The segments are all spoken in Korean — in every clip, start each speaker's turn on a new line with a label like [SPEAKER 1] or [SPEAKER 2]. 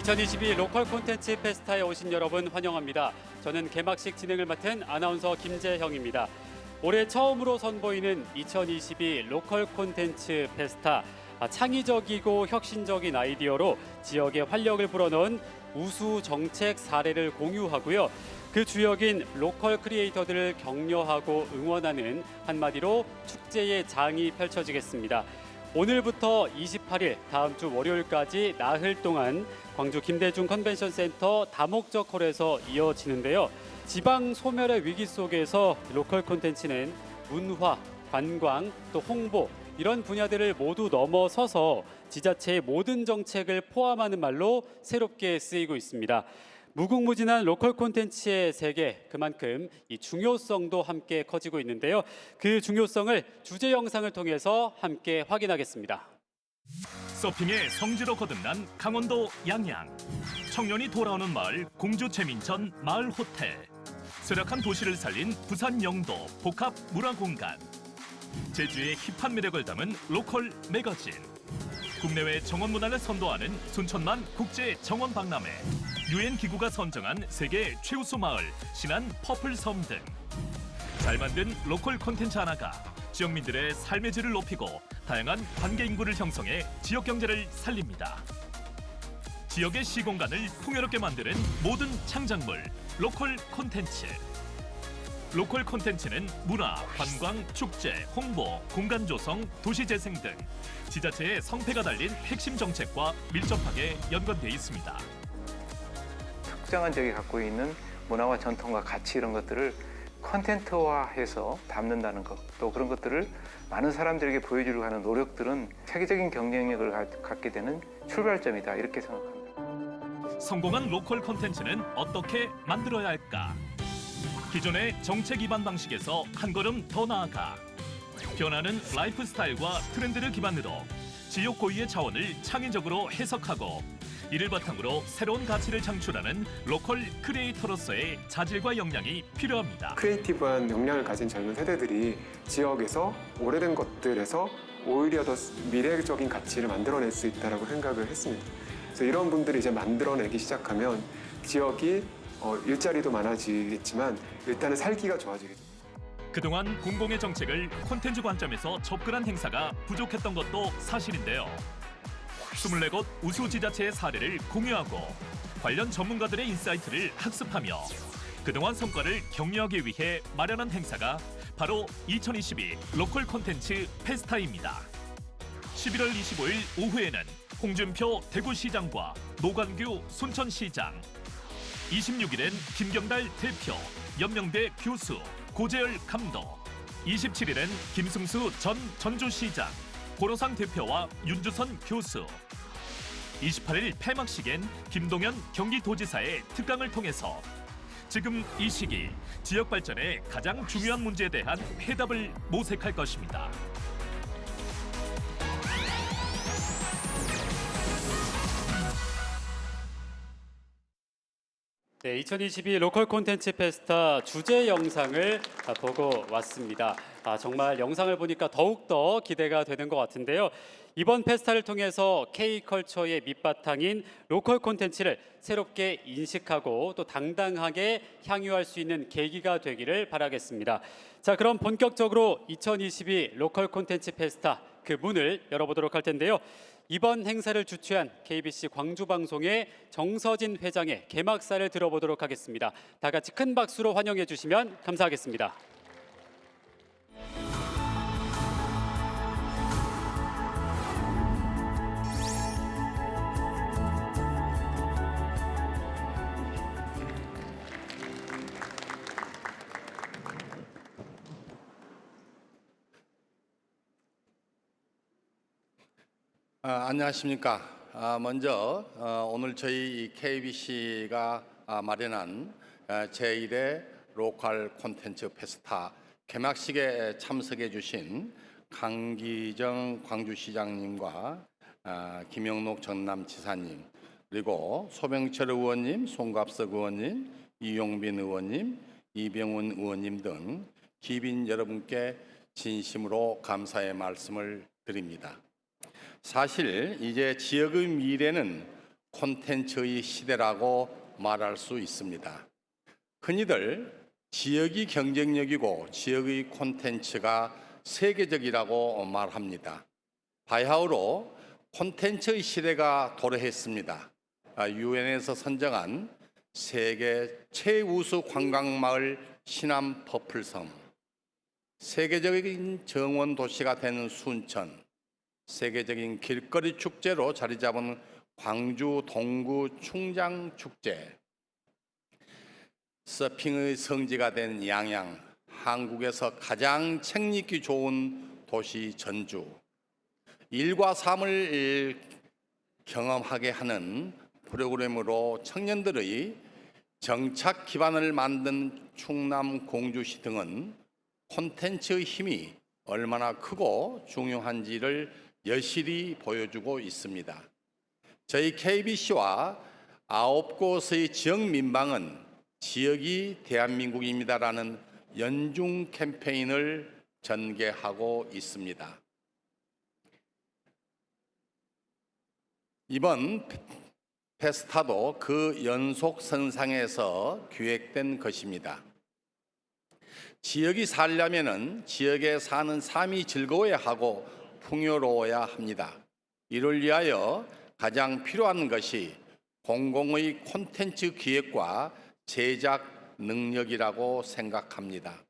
[SPEAKER 1] 2022 로컬 콘텐츠 페스타에 오신 여러분 환영합니다. 저는 개막식 진행을 맡은 아나운서 김재형입니다. 올해 처음으로 선보이는 2022 로컬 콘텐츠 페스타. 창의적이고 혁신적인 아이디어로 지역의 활력을 불어넣은 우수 정책 사례를 공유하고요. 그 주역인 로컬 크리에이터들을 격려하고 응원하는 한마디로 축제의 장이 펼쳐지겠습니다. 오늘부터 28일 다음 주 월요일까지 나흘 동안 광주 김대중 컨벤션 센터 다목적 홀에서 이어지는데요. 지방 소멸의 위기 속에서 로컬 콘텐츠는 문화, 관광, 또 홍보 이런 분야들을 모두 넘어서서 지자체의 모든 정책을 포함하는 말로 새롭게 쓰이고 있습니다. 무궁무진한 로컬 콘텐츠의 세계, 그만큼 이 중요성도 함께 커지고 있는데요. 그 중요성을 주제 영상을 통해서 함께 확인하겠습니다.
[SPEAKER 2] 서핑의 성지로 거듭난 강원도 양양. 청년이 돌아오는 마을 공주 최민천 마을 호텔. 쇠락한 도시를 살린 부산 영도 복합 문화공간. 제주의 힙한 매력을 담은 로컬 매거진. 국내외 정원 문화를 선도하는 순천만 국제 정원 박람회. 유엔 기구가 선정한 세계 최우수 마을 신안 퍼플섬 등 잘 만든 로컬 콘텐츠 하나가 지역민들의 삶의 질을 높이고 다양한 관계 인구를 형성해 지역 경제를 살립니다. 지역의 시공간을 풍요롭게 만드는 모든 창작물 로컬 콘텐츠. 로컬 콘텐츠는 문화, 관광, 축제, 홍보, 공간 조성, 도시 재생 등 지자체의 성패가 달린 핵심 정책과 밀접하게 연관돼 있습니다.
[SPEAKER 3] 특정한 지역이 갖고 있는 문화와 전통과 가치 이런 것들을 콘텐츠화해서 담는다는 것, 또 그런 것들을 많은 사람들에게 보여주려고 하는 노력들은 세계적인 경쟁력을 갖게 되는 출발점이다 이렇게 생각합니다.
[SPEAKER 2] 성공한 로컬 콘텐츠는 어떻게 만들어야 할까? 기존의 정책 기반 방식에서 한 걸음 더 나아가 변하는 라이프 스타일과 트렌드를 기반으로 지역 고유의 자원을 창의적으로 해석하고 이를 바탕으로 새로운 가치를 창출하는 로컬 크리에이터로서의 자질과 역량이 필요합니다.
[SPEAKER 4] 크리에이티브한 역량을 가진 젊은 세대들이 지역에서 오래된 것들에서 오히려 더 미래적인 가치를 만들어낼 수 있다고 생각을 했습니다. 그래서 이런 분들이 이제 만들어내기 시작하면 지역이 일자리도 많아지겠지만 일단은 살기가 좋아지겠죠.
[SPEAKER 2] 그동안 공공의 정책을 콘텐츠 관점에서 접근한 행사가 부족했던 것도 사실인데요. 24곳 우수 지자체의 사례를 공유하고 관련 전문가들의 인사이트를 학습하며 그동안 성과를 격려하기 위해 마련한 행사가 바로 2022 로컬 콘텐츠 페스타입니다. 11월 25일 오후에는 홍준표 대구시장과 노관규 순천시장, 26일엔 김경달 대표, 연명대 교수, 고재열 감독, 27일엔 김승수 전 전주시장, 고로상 대표와 윤주선 교수, 28일 폐막식엔 김동연 경기도지사의 특강을 통해서 지금 이 시기 지역 발전의 가장 중요한 문제에 대한 해답을 모색할 것입니다.
[SPEAKER 1] 네, 2022 로컬 콘텐츠 페스타 주제 영상을 보고 왔습니다. 정말 영상을 보니까 더욱더 기대가 되는 것 같은데요. 이번 페스타를 통해서 K컬처의 밑바탕인 로컬 콘텐츠를 새롭게 인식하고 또 당당하게 향유할 수 있는 계기가 되기를 바라겠습니다. 자, 그럼 본격적으로 2022 로컬 콘텐츠 페스타 그 문을 열어보도록 할 텐데요. 이번 행사를 주최한 KBC 광주방송의 정서진 회장의 개막사를 들어보도록 하겠습니다. 다 같이 큰 박수로 환영해 주시면 감사하겠습니다.
[SPEAKER 5] 안녕하십니까. 먼저 오늘 저희 KBC가 마련한 제1회 로컬 콘텐츠 페스타 개막식에 참석해 주신 강기정 광주시장님과 김영록 전남지사님, 그리고 소병철 의원님, 송갑석 의원님, 이용빈 의원님, 이병훈 의원님 등 기빈 여러분께 진심으로 감사의 말씀을 드립니다. 사실 이제 지역의 미래는 콘텐츠의 시대라고 말할 수 있습니다. 흔히들 지역이 경쟁력이고 지역의 콘텐츠가 세계적이라고 말합니다. 바이하우로 콘텐츠의 시대가 도래했습니다. 유엔에서 선정한 세계 최우수 관광마을 시남 퍼플섬, 세계적인 정원 도시가 된 순천, 세계적인 길거리 축제로 자리 잡은 광주 동구 충장 축제, 서핑의 성지가 된 양양, 한국에서 가장 책 읽기 좋은 도시 전주, 일과 삶을 경험하게 하는 프로그램으로 청년들의 정착 기반을 만든 충남 공주시 등은 콘텐츠의 힘이 얼마나 크고 중요한지를 여실히 보여주고 있습니다. 저희 KBC와 9곳의 지역 민방은 지역이 대한민국입니다라는 연중 캠페인을 전개하고 있습니다. 이번 페스타도 그 연속선상에서 기획된 것입니다. 지역이 살려면은 지역에 사는 삶이 즐거워야 하고 풍요로워야 합니다. 이를 위하여 가장 필요한 것이 공공의 콘텐츠 기획과 제작 능력이라고 생각합니다.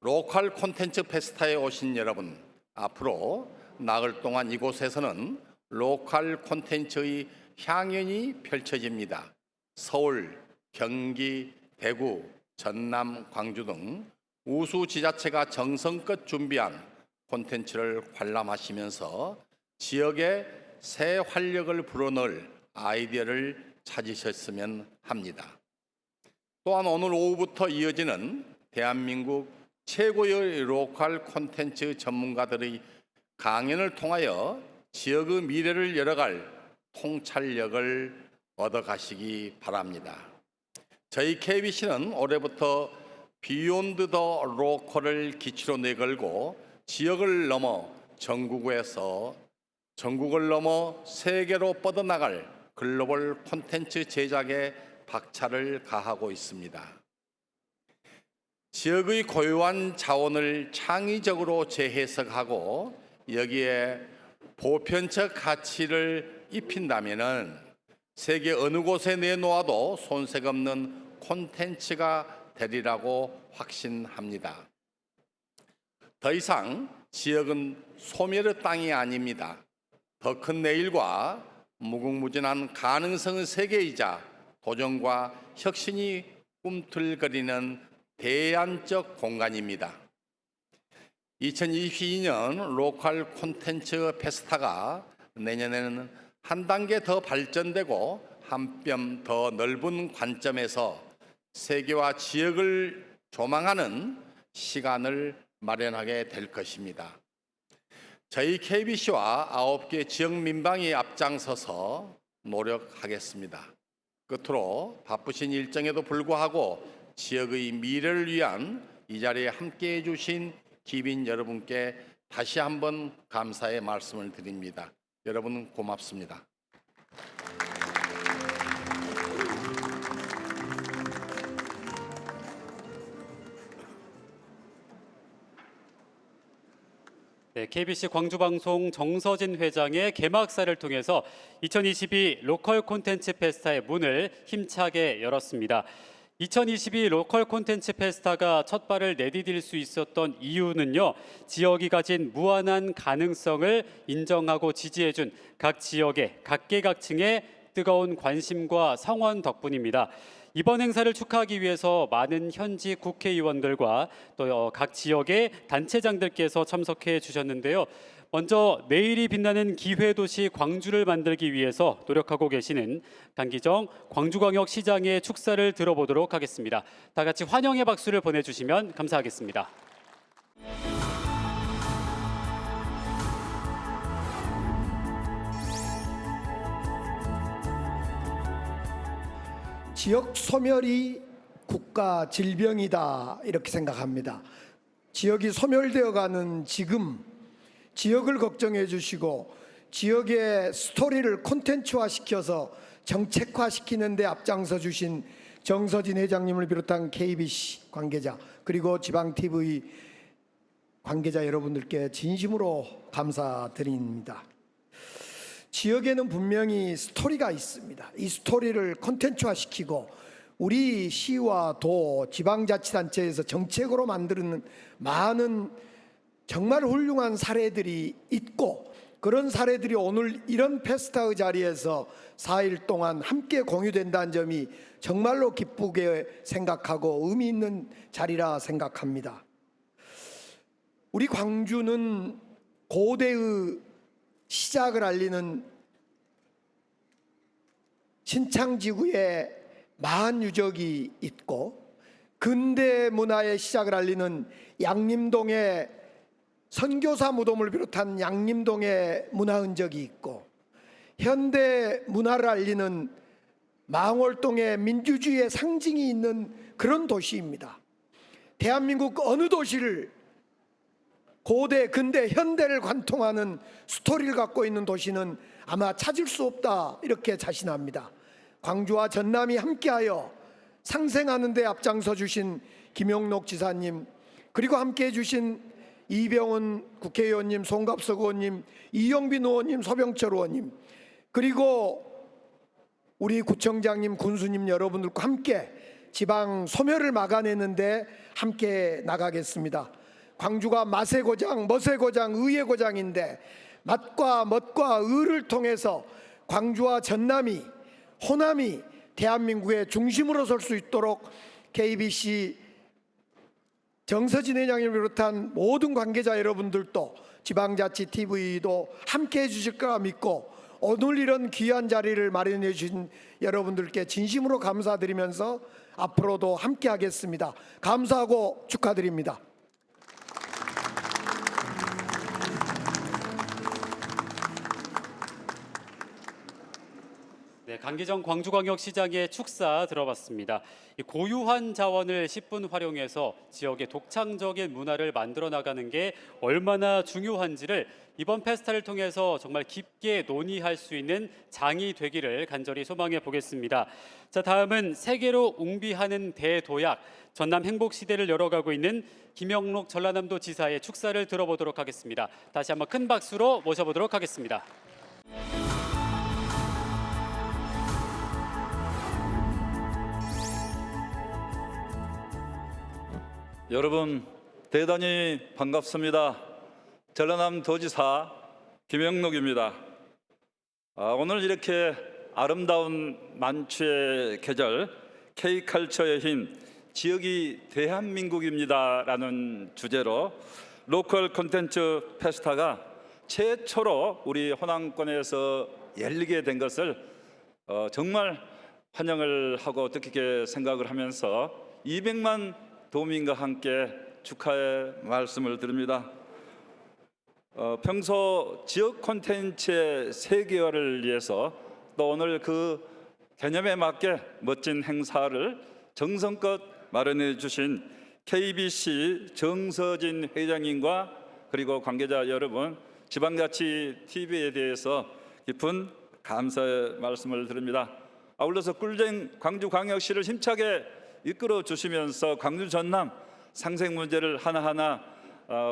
[SPEAKER 5] 로컬 콘텐츠 페스타에 오신 여러분, 앞으로 나흘 동안 이곳에서는 로컬 콘텐츠의 향연이 펼쳐집니다. 서울, 경기, 대구, 전남, 광주 등 우수 지자체가 정성껏 준비한 콘텐츠를 관람하시면서 지역에 새 활력을 불어넣을 아이디어를 찾으셨으면 합니다. 또한 오늘 오후부터 이어지는 대한민국 최고의 로컬 콘텐츠 전문가들의 강연을 통하여 지역의 미래를 열어갈 통찰력을 얻어가시기 바랍니다. 저희 KBC는 올해부터 비욘드 더 로컬을 기치로 내걸고 지역을 넘어 전국을 넘어 세계로 뻗어나갈 글로벌 콘텐츠 제작에 박차를 가하고 있습니다. 지역의 고유한 자원을 창의적으로 재해석하고 여기에 보편적 가치를 입힌다면은 세계 어느 곳에 내놓아도 손색 없는 콘텐츠가 되리라고 확신합니다. 더 이상 지역은 소멸의 땅이 아닙니다. 더 큰 내일과 무궁무진한 가능성의 세계이자 도전과 혁신이 꿈틀거리는 대안적 공간입니다. 2022년 로컬 콘텐츠 페스타가 내년에는 한 단계 더 발전되고 한 뼘 더 넓은 관점에서 세계와 지역을 조망하는 시간을 마련하게 될 것입니다. 저희 KBC와 9개 지역 민방위 앞장서서 노력하겠습니다. 끝으로 바쁘신 일정에도 불구하고 지역의 미래를 위한 이 자리에 함께해 주신 기빈 여러분께 다시 한번 감사의 말씀을 드립니다. 여러분 고맙습니다.
[SPEAKER 1] 네, KBC 광주방송 정서진 회장의 개막사를 통해서 2022 로컬 콘텐츠 페스타의 문을 힘차게 열었습니다. 2022 로컬 콘텐츠 페스타가 첫 발을 내디딜 수 있었던 이유는요, 지역이 가진 무한한 가능성을 인정하고 지지해준 각 지역의 각계각층의 뜨거운 관심과 성원 덕분입니다. 이번 행사를 축하하기 위해서 많은 현지 국회의원들과 또 각 지역의 단체장들께서 참석해 주셨는데요. 먼저 내일이 빛나는 기회도시 광주를 만들기 위해서 노력하고 계시는 강기정 광주광역시장의 축사를 들어보도록 하겠습니다. 다 같이 환영의 박수를 보내주시면 감사하겠습니다.
[SPEAKER 6] 지역 소멸이 국가 질병이다 이렇게 생각합니다. 지역이 소멸되어가는 지금 지역을 걱정해 주시고 지역의 스토리를 콘텐츠화시켜서 정책화시키는 데 앞장서 주신 정서진 회장님을 비롯한 KBC 관계자 그리고 지방TV 관계자 여러분들께 진심으로 감사드립니다. 지역에는 분명히 스토리가 있습니다. 이 스토리를 콘텐츠화시키고 우리 시와 도, 지방자치단체에서 정책으로 만드는 많은 정말 훌륭한 사례들이 있고 그런 사례들이 오늘 이런 페스타의 자리에서 4일 동안 함께 공유된다는 점이 정말로 기쁘게 생각하고 의미 있는 자리라 생각합니다. 우리 광주는 고대의 시작을 알리는 신창지구에 마한 유적이 있고 근대 문화의 시작을 알리는 양림동의 선교사 무덤을 비롯한 양림동의 문화 흔적이 있고 현대 문화를 알리는 망월동의 민주주의의 상징이 있는 그런 도시입니다. 대한민국 어느 도시를 고대, 근대, 현대를 관통하는 스토리를 갖고 있는 도시는 아마 찾을 수 없다 이렇게 자신합니다. 광주와 전남이 함께하여 상생하는 데 앞장서 주신 김용록 지사님 그리고 함께해 주신 이병헌 국회의원님, 송갑석 의원님, 이영빈 의원님, 서병철 의원님 그리고 우리 구청장님, 군수님 여러분들과 함께 지방 소멸을 막아내는데 함께 나가겠습니다. 광주가 맛의 고장, 멋의 고장, 의의 고장인데 맛과 멋과 의를 통해서 광주와 전남이, 호남이 대한민국의 중심으로 설 수 있도록 KBC 정서진 회장님을 비롯한 모든 관계자 여러분들도 지방자치 TV도 함께해 주실 거라 믿고 오늘 이런 귀한 자리를 마련해 주신 여러분들께 진심으로 감사드리면서 앞으로도 함께하겠습니다. 감사하고 축하드립니다.
[SPEAKER 1] 네, 강기정 광주광역시장의 축사 들어봤습니다. 이 고유한 자원을 10분 활용해서 지역의 독창적인 문화를 만들어 나가는 게 얼마나 중요한지를 이번 페스타를 통해서 정말 깊게 논의할 수 있는 장이 되기를 간절히 소망해 보겠습니다. 자, 다음은 세계로 웅비하는 대도약, 전남 행복시대를 열어가고 있는 김영록 전라남도 지사의 축사를 들어보도록 하겠습니다. 다시 한번 큰 박수로 모셔보도록 하겠습니다.
[SPEAKER 7] 여러분 대단히 반갑습니다. 전라남도지사 김영록입니다. 오늘 이렇게 아름다운 만추의 계절 K컬처의 힘 지역이 대한민국입니다라는 주제로 로컬 콘텐츠 페스타가 최초로 우리 호남권에서 열리게 된 것을 정말 환영을 하고 뜻깊게 생각을 하면서 200만 도민과 함께 축하의 말씀을 드립니다. 평소 지역 콘텐츠의 세계화를 위해서 또 오늘 그 개념에 맞게 멋진 행사를 정성껏 마련해 주신 KBC 정서진 회장님과 그리고 관계자 여러분, 지방자치 TV에 대해서 깊은 감사의 말씀을 드립니다. 아울러서 꿀잼 광주광역시를 힘차게 이끌어 주시면서 광주 전남 상생 문제를 하나하나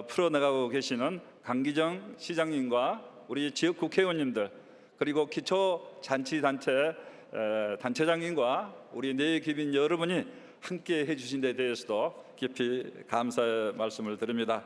[SPEAKER 7] 풀어나가고 계시는 강기정 시장님과 우리 지역 국회의원님들 그리고 기초자치단체 단체장님과 우리 내기빈 여러분이 함께 해주신 데 대해서도 깊이 감사의 말씀을 드립니다.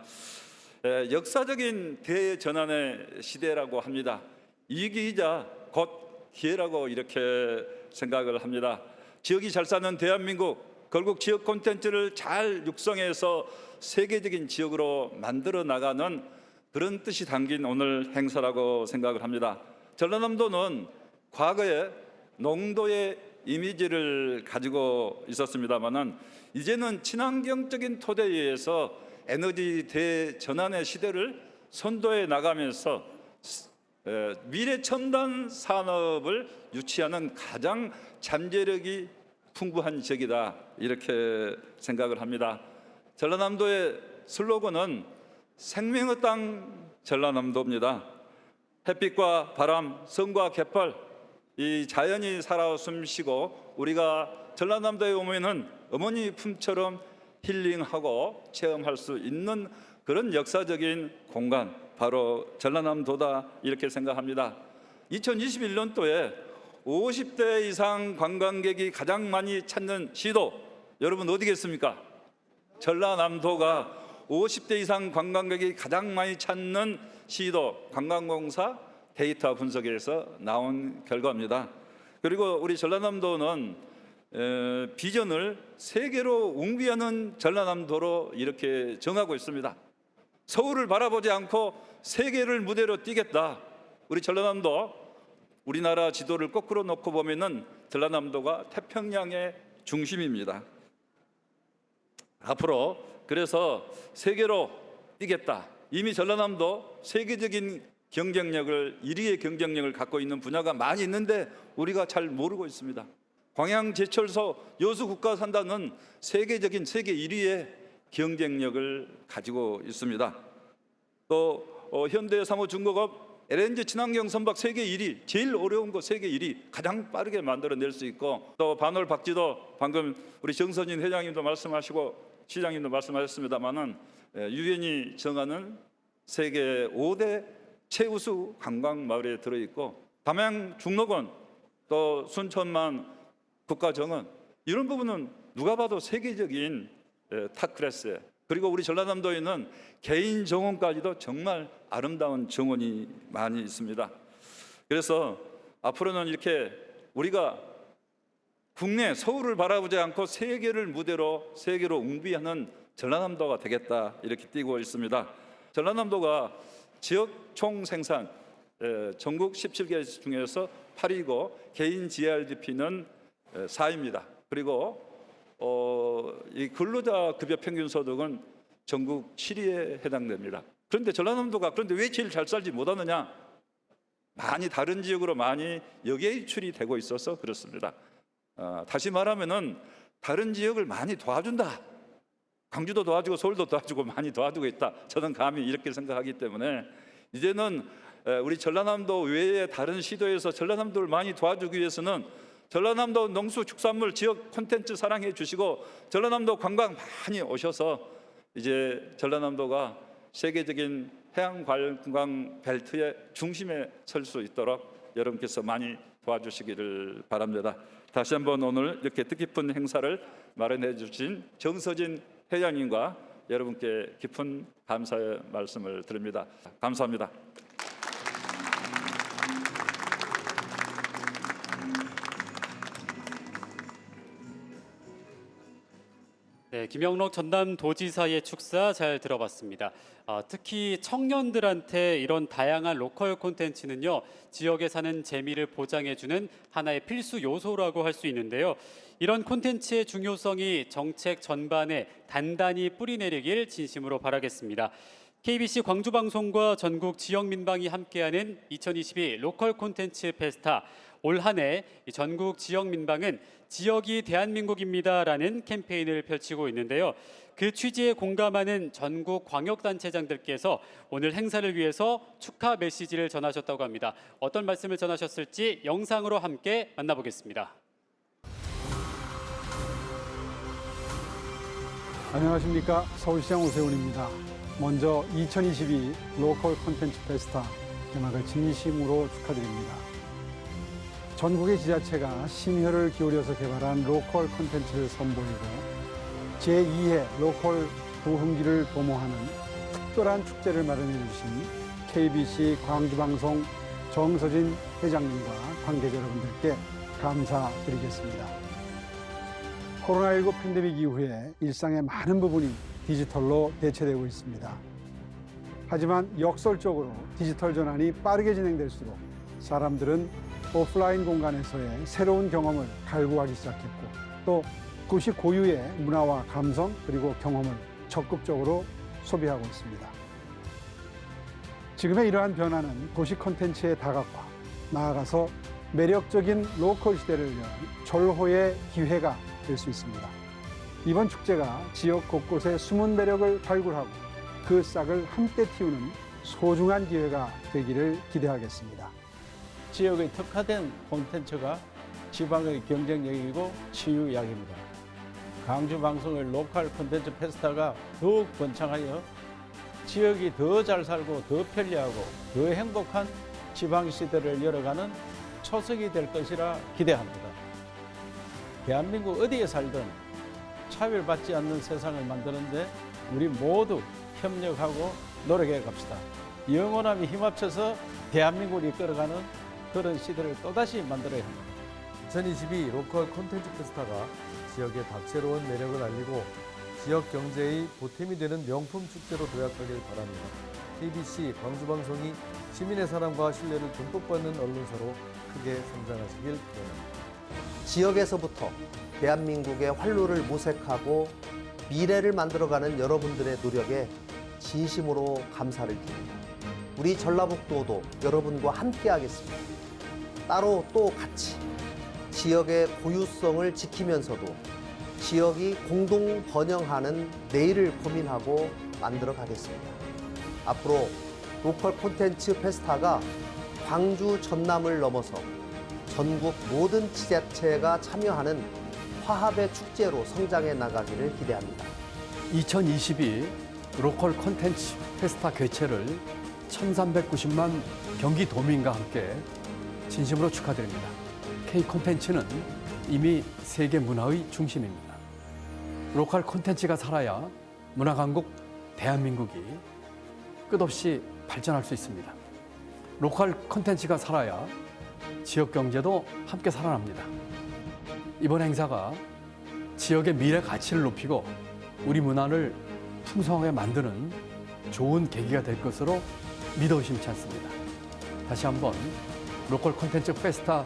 [SPEAKER 7] 역사적인 대전환의 시대라고 합니다. 위기이자 곧 기회라고 이렇게 생각을 합니다. 지역이 잘 사는 대한민국 결국 지역 콘텐츠를 잘 육성해서 세계적인 지역으로 만들어 나가는 그런 뜻이 담긴 오늘 행사라고 생각을 합니다. 전라남도는 과거에 농도의 이미지를 가지고 있었습니다만은 이제는 친환경적인 토대에 의해서 에너지 대전환의 시대를 선도해 나가면서 미래 첨단 산업을 유치하는 가장 잠재력이 풍부한 지역이다 이렇게 생각을 합니다. 전라남도의 슬로건은 생명의 땅 전라남도입니다. 햇빛과 바람, 성과 개펄 이 자연이 살아 숨쉬고 우리가 전라남도에 오면은 어머니 품처럼 힐링하고 체험할 수 있는 그런 역사적인 공간, 바로 전라남도다 이렇게 생각합니다. 2021년도에 50대 이상 관광객이 가장 많이 찾는 시도, 여러분 어디겠습니까? 전라남도가 50대 이상 관광객이 가장 많이 찾는 시도, 관광공사 데이터 분석에서 나온 결과입니다. 그리고 우리 전라남도는 비전을 세계로 웅비하는 전라남도로 이렇게 정하고 있습니다. 서울을 바라보지 않고 세계를 무대로 뛰겠다. 우리 전라남도, 우리나라 지도를 거꾸로 놓고 보면은 전라남도가 태평양의 중심입니다. 앞으로 그래서 세계로 뛰겠다. 이미 전라남도 세계적인 경쟁력을, 1위의 경쟁력을 갖고 있는 분야가 많이 있는데 우리가 잘 모르고 있습니다. 광양제철소 여수국가산단은 세계적인 세계 1위의 경쟁력을 가지고 있습니다. 또 현대사무중공업 LNG 친환경 선박 세계 1위, 제일 어려운 거 세계 1위, 가장 빠르게 만들어낼 수 있고, 또 반월 박지도 방금 우리 정서진 회장님도 말씀하시고 시장님도 말씀하셨습니다마는 유엔이 정하는 세계 5대 최우수 관광마을에 들어있고, 담양 중록원 또 순천만 국가정원, 이런 부분은 누가 봐도 세계적인 탑클래스에, 그리고 우리 전라남도에는 개인 정원까지도 정말 아름다운 정원이 많이 있습니다. 그래서 앞으로는 이렇게 우리가 국내 서울을 바라보지 않고 세계를 무대로, 세계로 웅비하는 전라남도가 되겠다 이렇게 뛰고 있습니다. 전라남도가 지역 총생산 전국 17개 중에서 8위고 개인 GRDP는 4위입니다. 그리고 이 근로자 급여 평균 소득은 전국 7위에 해당됩니다. 그런데 전라남도가 그런데 왜 제일 잘 살지 못하느냐? 많이 다른 지역으로 많이 역외출이 되고 있어서 그렇습니다. 다시 말하면은 다른 지역을 많이 도와준다. 광주도 도와주고 서울도 도와주고 많이 도와주고 있다. 저는 감히 이렇게 생각하기 때문에 이제는 우리 전라남도 외의 다른 시도에서 전라남도를 많이 도와주기 위해서는 전라남도 농수축산물 지역 콘텐츠 사랑해 주시고 전라남도 관광 많이 오셔서 이제 전라남도가 세계적인 해양 관광 벨트의 중심에 설 수 있도록 여러분께서 많이 도와주시기를 바랍니다. 다시 한번 오늘 이렇게 뜻깊은 행사를 마련해 주신 정서진 회장님과 여러분께 깊은 감사의 말씀을 드립니다. 감사합니다.
[SPEAKER 1] 네, 김영록 전남도지사의 축사 잘 들어봤습니다. 특히 청년들한테 이런 다양한 로컬 콘텐츠는요, 지역에 사는 재미를 보장해주는 하나의 필수 요소라고 할 수 있는데요. 이런 콘텐츠의 중요성이 정책 전반에 단단히 뿌리내리길 진심으로 바라겠습니다. KBC 광주방송과 전국 지역민방이 함께하는 2022 로컬 콘텐츠 페스타, 올 한 해 전국 지역민방은 지역이 대한민국입니다라는 캠페인을 펼치고 있는데요. 그 취지에 공감하는 전국 광역단체장들께서 오늘 행사를 위해서 축하 메시지를 전하셨다고 합니다. 어떤 말씀을 전하셨을지 영상으로 함께 만나보겠습니다.
[SPEAKER 8] 안녕하십니까. 서울시장 오세훈입니다. 먼저 2022 로컬 콘텐츠 페스타 개막을 진심으로 축하드립니다. 전국의 지자체가 심혈을 기울여서 개발한 로컬 콘텐츠를 선보이고 제2회 로컬 부흥기를 도모하는 특별한 축제를 마련해 주신 KBC 광주방송 정서진 회장님과 관계자 여러분들께 감사드리겠습니다. 코로나19 팬데믹 이후에 일상의 많은 부분이 디지털로 대체되고 있습니다. 하지만 역설적으로 디지털 전환이 빠르게 진행될수록 사람들은 오프라인 공간에서의 새로운 경험을 갈구하기 시작했고, 또 도시 고유의 문화와 감성 그리고 경험을 적극적으로 소비하고 있습니다. 지금의 이러한 변화는 도시 콘텐츠의 다각화, 나아가서 매력적인 로컬 시대를 위한 절호의 기회가 될 수 있습니다. 이번 축제가 지역 곳곳의 숨은 매력을 발굴하고 그 싹을 함께 틔우는 소중한 기회가 되기를 기대하겠습니다.
[SPEAKER 9] 지역의 특화된 콘텐츠가 지방의 경쟁력이고 치유약입니다. 광주 방송의 로컬 콘텐츠 페스타가 더욱 번창하여 지역이 더 잘 살고 더 편리하고 더 행복한 지방 시대를 열어가는 초석이 될 것이라 기대합니다. 대한민국 어디에 살든 차별받지 않는 세상을 만드는데 우리 모두 협력하고 노력해 갑시다. 영원함이 힘합쳐서 대한민국을 이끌어가는 그런 시대를 또다시 만들어야 합니다.
[SPEAKER 10] 2022 로컬 콘텐츠 페스타가 지역의 다채로운 매력을 알리고 지역 경제의 보탬이 되는 명품 축제로 도약하길 바랍니다. KBC 광주방송이 시민의 사랑과 신뢰를 듬뿍 받는 언론사로 크게 성장하시길 기원합니다.
[SPEAKER 11] 지역에서부터 대한민국의 활로를 모색하고 미래를 만들어가는 여러분들의 노력에 진심으로 감사를 드립니다. 우리 전라북도도 여러분과 함께 하겠습니다. 따로 또 같이 지역의 고유성을 지키면서도 지역이 공동 번영하는 내일을 고민하고 만들어 가겠습니다. 앞으로 로컬 콘텐츠 페스타가 광주 전남을 넘어서 전국 모든 지자체가 참여하는 화합의 축제로 성장해 나가기를 기대합니다.
[SPEAKER 12] 2022 로컬 콘텐츠 페스타 개최를 1390만 경기도민과 함께 진심으로 축하드립니다. K 콘텐츠는 이미 세계 문화의 중심입니다. 로컬 콘텐츠가 살아야 문화 강국 대한민국이 끝없이 발전할 수 있습니다. 로컬 콘텐츠가 살아야 지역 경제도 함께 살아납니다. 이번 행사가 지역의 미래 가치를 높이고 우리 문화를 풍성하게 만드는 좋은 계기가 될 것으로 믿어 의심치 않습니다. 다시 한번 로컬 콘텐츠 페스타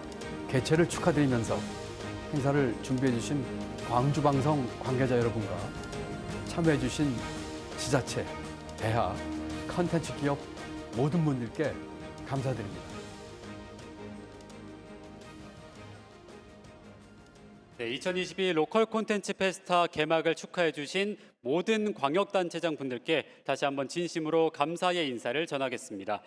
[SPEAKER 12] 개최를 축하드리면서 행사를 준비해 주신 광주방송 관계자 여러분과 참여해 주신 지자체, 대학, 콘텐츠 기업 모든 분들께 감사드립니다.
[SPEAKER 1] 네, 2022 로컬 콘텐츠 페스타 개막을 축하해 주신 모든 광역단체장 분들께 다시 한번 진심으로 감사의 인사를 전하겠습니다.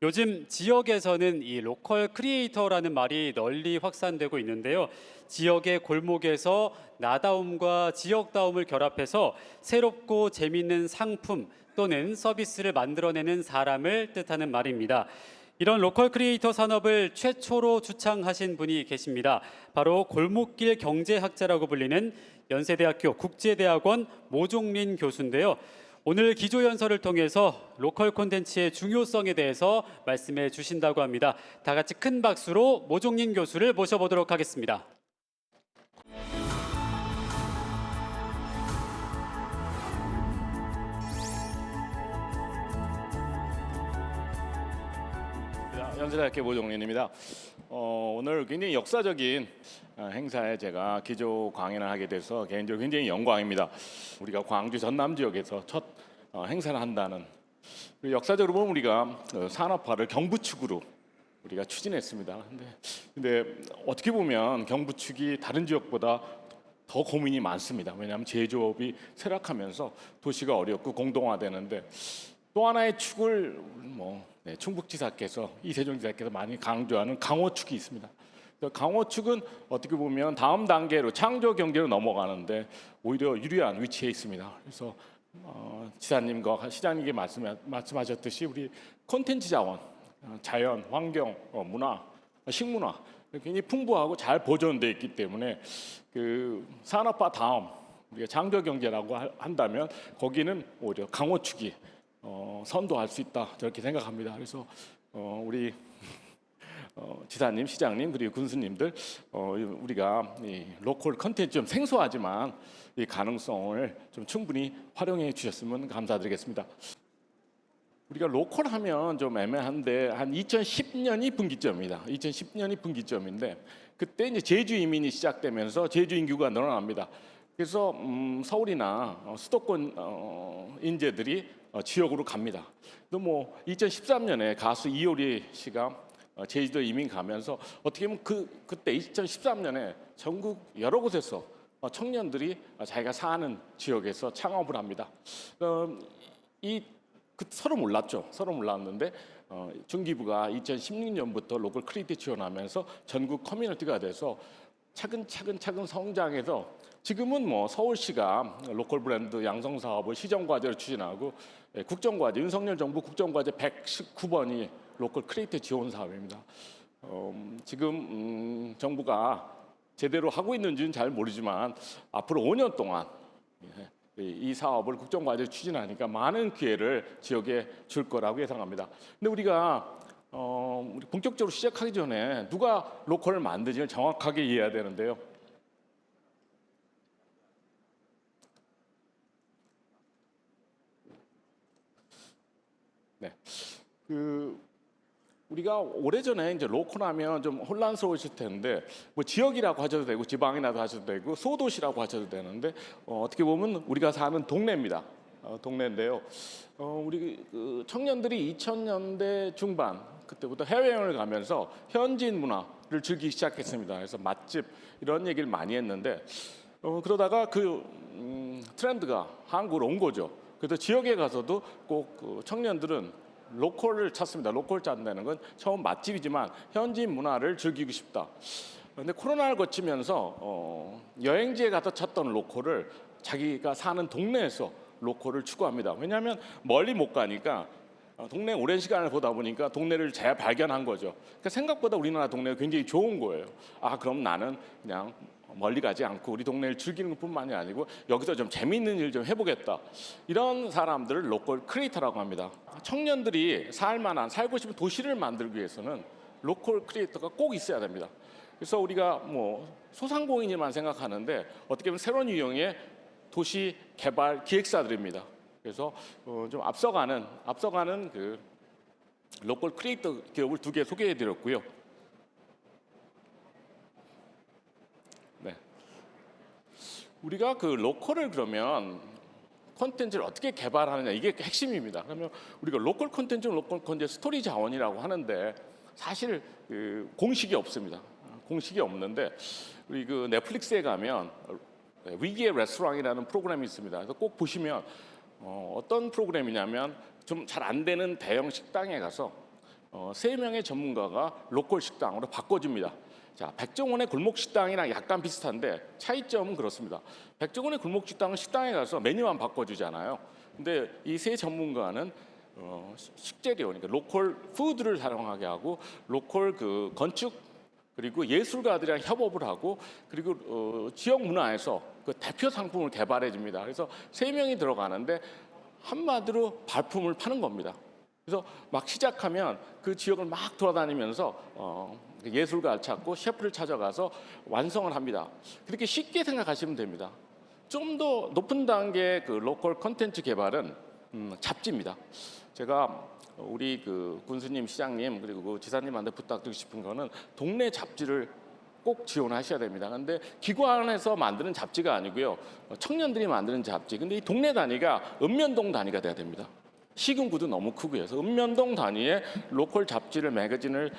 [SPEAKER 1] 요즘 지역에서는 이 로컬 크리에이터라는 말이 널리 확산되고 있는데요. 지역의 골목에서 나다움과 지역다움을 결합해서 새롭고 재미있는 상품 또는 서비스를 만들어내는 사람을 뜻하는 말입니다. 이런 로컬 크리에이터 산업을 최초로 주창하신 분이 계십니다. 바로 골목길 경제학자라고 불리는 연세대학교 국제대학원 모종린 교수인데요. 오늘 기조연설을 통해서 로컬 콘텐츠의 중요성에 대해서 말씀해 주신다고 합니다. 다 같이 큰 박수로 모종린 교수를 모셔보도록 하겠습니다.
[SPEAKER 13] 연세대학교 모종린입니다. 오늘 굉장히 역사적인 행사에 제가 기조 강연을 하게 돼서 개인적으로 굉장히 영광입니다. 우리가 광주 전남 지역에서 첫 행사를 한다는, 역사적으로 보면 우리가 산업화를 경부축으로 우리가 추진했습니다. 근데 어떻게 보면 경부축이 다른 지역보다 더 고민이 많습니다. 왜냐하면 제조업이 쇠락하면서 도시가 어렵고 공동화되는데, 또 하나의 축을 충북지사께서, 이세종 지사께서 많이 강조하는 강호축이 있습니다. 강호축은 어떻게 보면 다음 단계로 창조 경제로 넘어가는데 오히려 유리한 위치에 있습니다. 그래서 지사님과 시장님께 말씀하셨듯이 우리 콘텐츠 자원, 자연, 환경, 문화, 식문화 굉장히 풍부하고 잘 보존되어 있기 때문에 그 산업화 다음 우리가 창조 경제라고 한다면 거기는 오히려 강호축이 선도할 수 있다, 저렇게 생각합니다. 그래서 우리 지사님, 시장님 그리고 군수님들, 우리가 이 로컬 컨텐츠 좀 생소하지만 이 가능성을 좀 충분히 활용해 주셨으면 감사드리겠습니다. 우리가 로컬 하면 좀 애매한데 한 2010년이 분기점입니다. 2010년이 분기점인데 그때 이제 제주 이민이 시작되면서 제주 인구가 늘어납니다. 그래서 서울이나 수도권 인재들이 지역으로 갑니다. 또 2013년에 가수 이효리 씨가 제주도 이민 가면서 어떻게 보면 그때 2013년에 전국 여러 곳에서 청년들이 자기가 사는 지역에서 창업을 합니다. 이 서로 몰랐죠. 서로 몰랐는데 중기부가 2016년부터 로컬 크리에이터 지원하면서 전국 커뮤니티가 돼서 차근차근 성장해서 지금은 뭐 서울시가 로컬 브랜드 양성 사업을 시정 과제로 추진하고 국정과제 윤석열 정부 국정과제 119번이 로컬 크리에이터 지원 사업입니다. 지금 정부가 제대로 하고 있는지는 잘 모르지만 앞으로 5년 동안 이 사업을 국정과제로 추진하니까 많은 기회를 지역에 줄 거라고 예상합니다. 근데 우리가 우리 본격적으로 시작하기 전에 누가 로컬을 만드지를 정확하게 이해해야 되는데요. 네, 우리가 오래전에 이제 로컬하면 좀 혼란스러우실 텐데 뭐 지역이라고 하셔도 되고 지방이라고 하셔도 되고 소도시라고 하셔도 되는데 어떻게 보면 우리가 사는 동네입니다. 동네인데요. 우리 청년들이 2000년대 중반 그때부터 해외여행을 가면서 현지인 문화를 즐기기 시작했습니다. 그래서 맛집 이런 얘기를 많이 했는데 그러다가 트렌드가 한국으로 온 거죠. 그래서 지역에 가서도 꼭 청년들은 로컬을 찾습니다. 로컬 찾는다는 건 처음 맛집이지만 현지인 문화를 즐기고 싶다. 그런데 코로나를 거치면서 여행지에 가서 찾던 로컬을 자기가 사는 동네에서 로컬을 추구합니다. 왜냐하면 멀리 못 가니까 동네 오랜 시간을 보다 보니까 동네를 재발견한 거죠. 그러니까 생각보다 우리나라 동네가 굉장히 좋은 거예요. 그럼 나는 그냥 멀리 가지 않고 우리 동네를 즐기는 것뿐만이 아니고 여기서 좀 재미있는 일 좀 해보겠다. 이런 사람들을 로컬 크리에이터라고 합니다. 청년들이 살고 싶은 도시를 만들기 위해서는 로컬 크리에이터가 꼭 있어야 됩니다. 그래서 우리가 뭐 소상공인이만 생각하는데 어떻게 보면 새로운 유형의 도시 개발 기획사들입니다. 그래서 좀 앞서가는 그 로컬 크리에이터 기업을 2개 소개해드렸고요. 네, 우리가 그 로컬을 그러면 콘텐츠를 어떻게 개발하느냐 이게 핵심입니다. 그러면 우리가 로컬 콘텐츠는 로컬 콘텐츠 스토리 자원이라고 하는데 사실 공식이 없습니다. 공식이 없는데 우리 그 넷플릭스에 가면 위기의 레스토랑이라는 프로그램이 있습니다. 그래서 꼭 보시면 어떤 프로그램이냐면 좀 잘 안 되는 대형 식당에 가서 3명의 전문가가 로컬 식당으로 바꿔줍니다. 자, 백종원의 골목 식당이랑 약간 비슷한데 차이점은 그렇습니다. 백종원의 골목 식당은 식당에 가서 메뉴만 바꿔주잖아요. 근데 이 세 전문가는 식재료, 그러니까 로컬 푸드를 사용하게 하고 로컬 그 건축 그리고 예술가들이랑 협업을 하고 그리고 지역 문화에서 그 대표 상품을 개발해 줍니다. 그래서 3명이 들어가는데 한마디로 발품을 파는 겁니다. 그래서 막 시작하면 그 지역을 막 돌아다니면서 예술가를 찾고 셰프를 찾아가서 완성을 합니다. 그렇게 쉽게 생각하시면 됩니다. 좀 더 높은 단계의 그 로컬 콘텐츠 개발은 잡지입니다. 제가 우리 그 군수님, 시장님 그리고 그 지사님한테 부탁드리고 싶은 거는 동네 잡지를 꼭 지원하셔야 됩니다. 근데 기관에서 만드는 잡지가 아니고요. 청년들이 만드는 잡지. 근데 이 동네 단위가 읍면동 단위가 돼야 됩니다. 시군구도 너무 크고요. 그래서 읍면동 단위의 로컬 잡지를 매거진을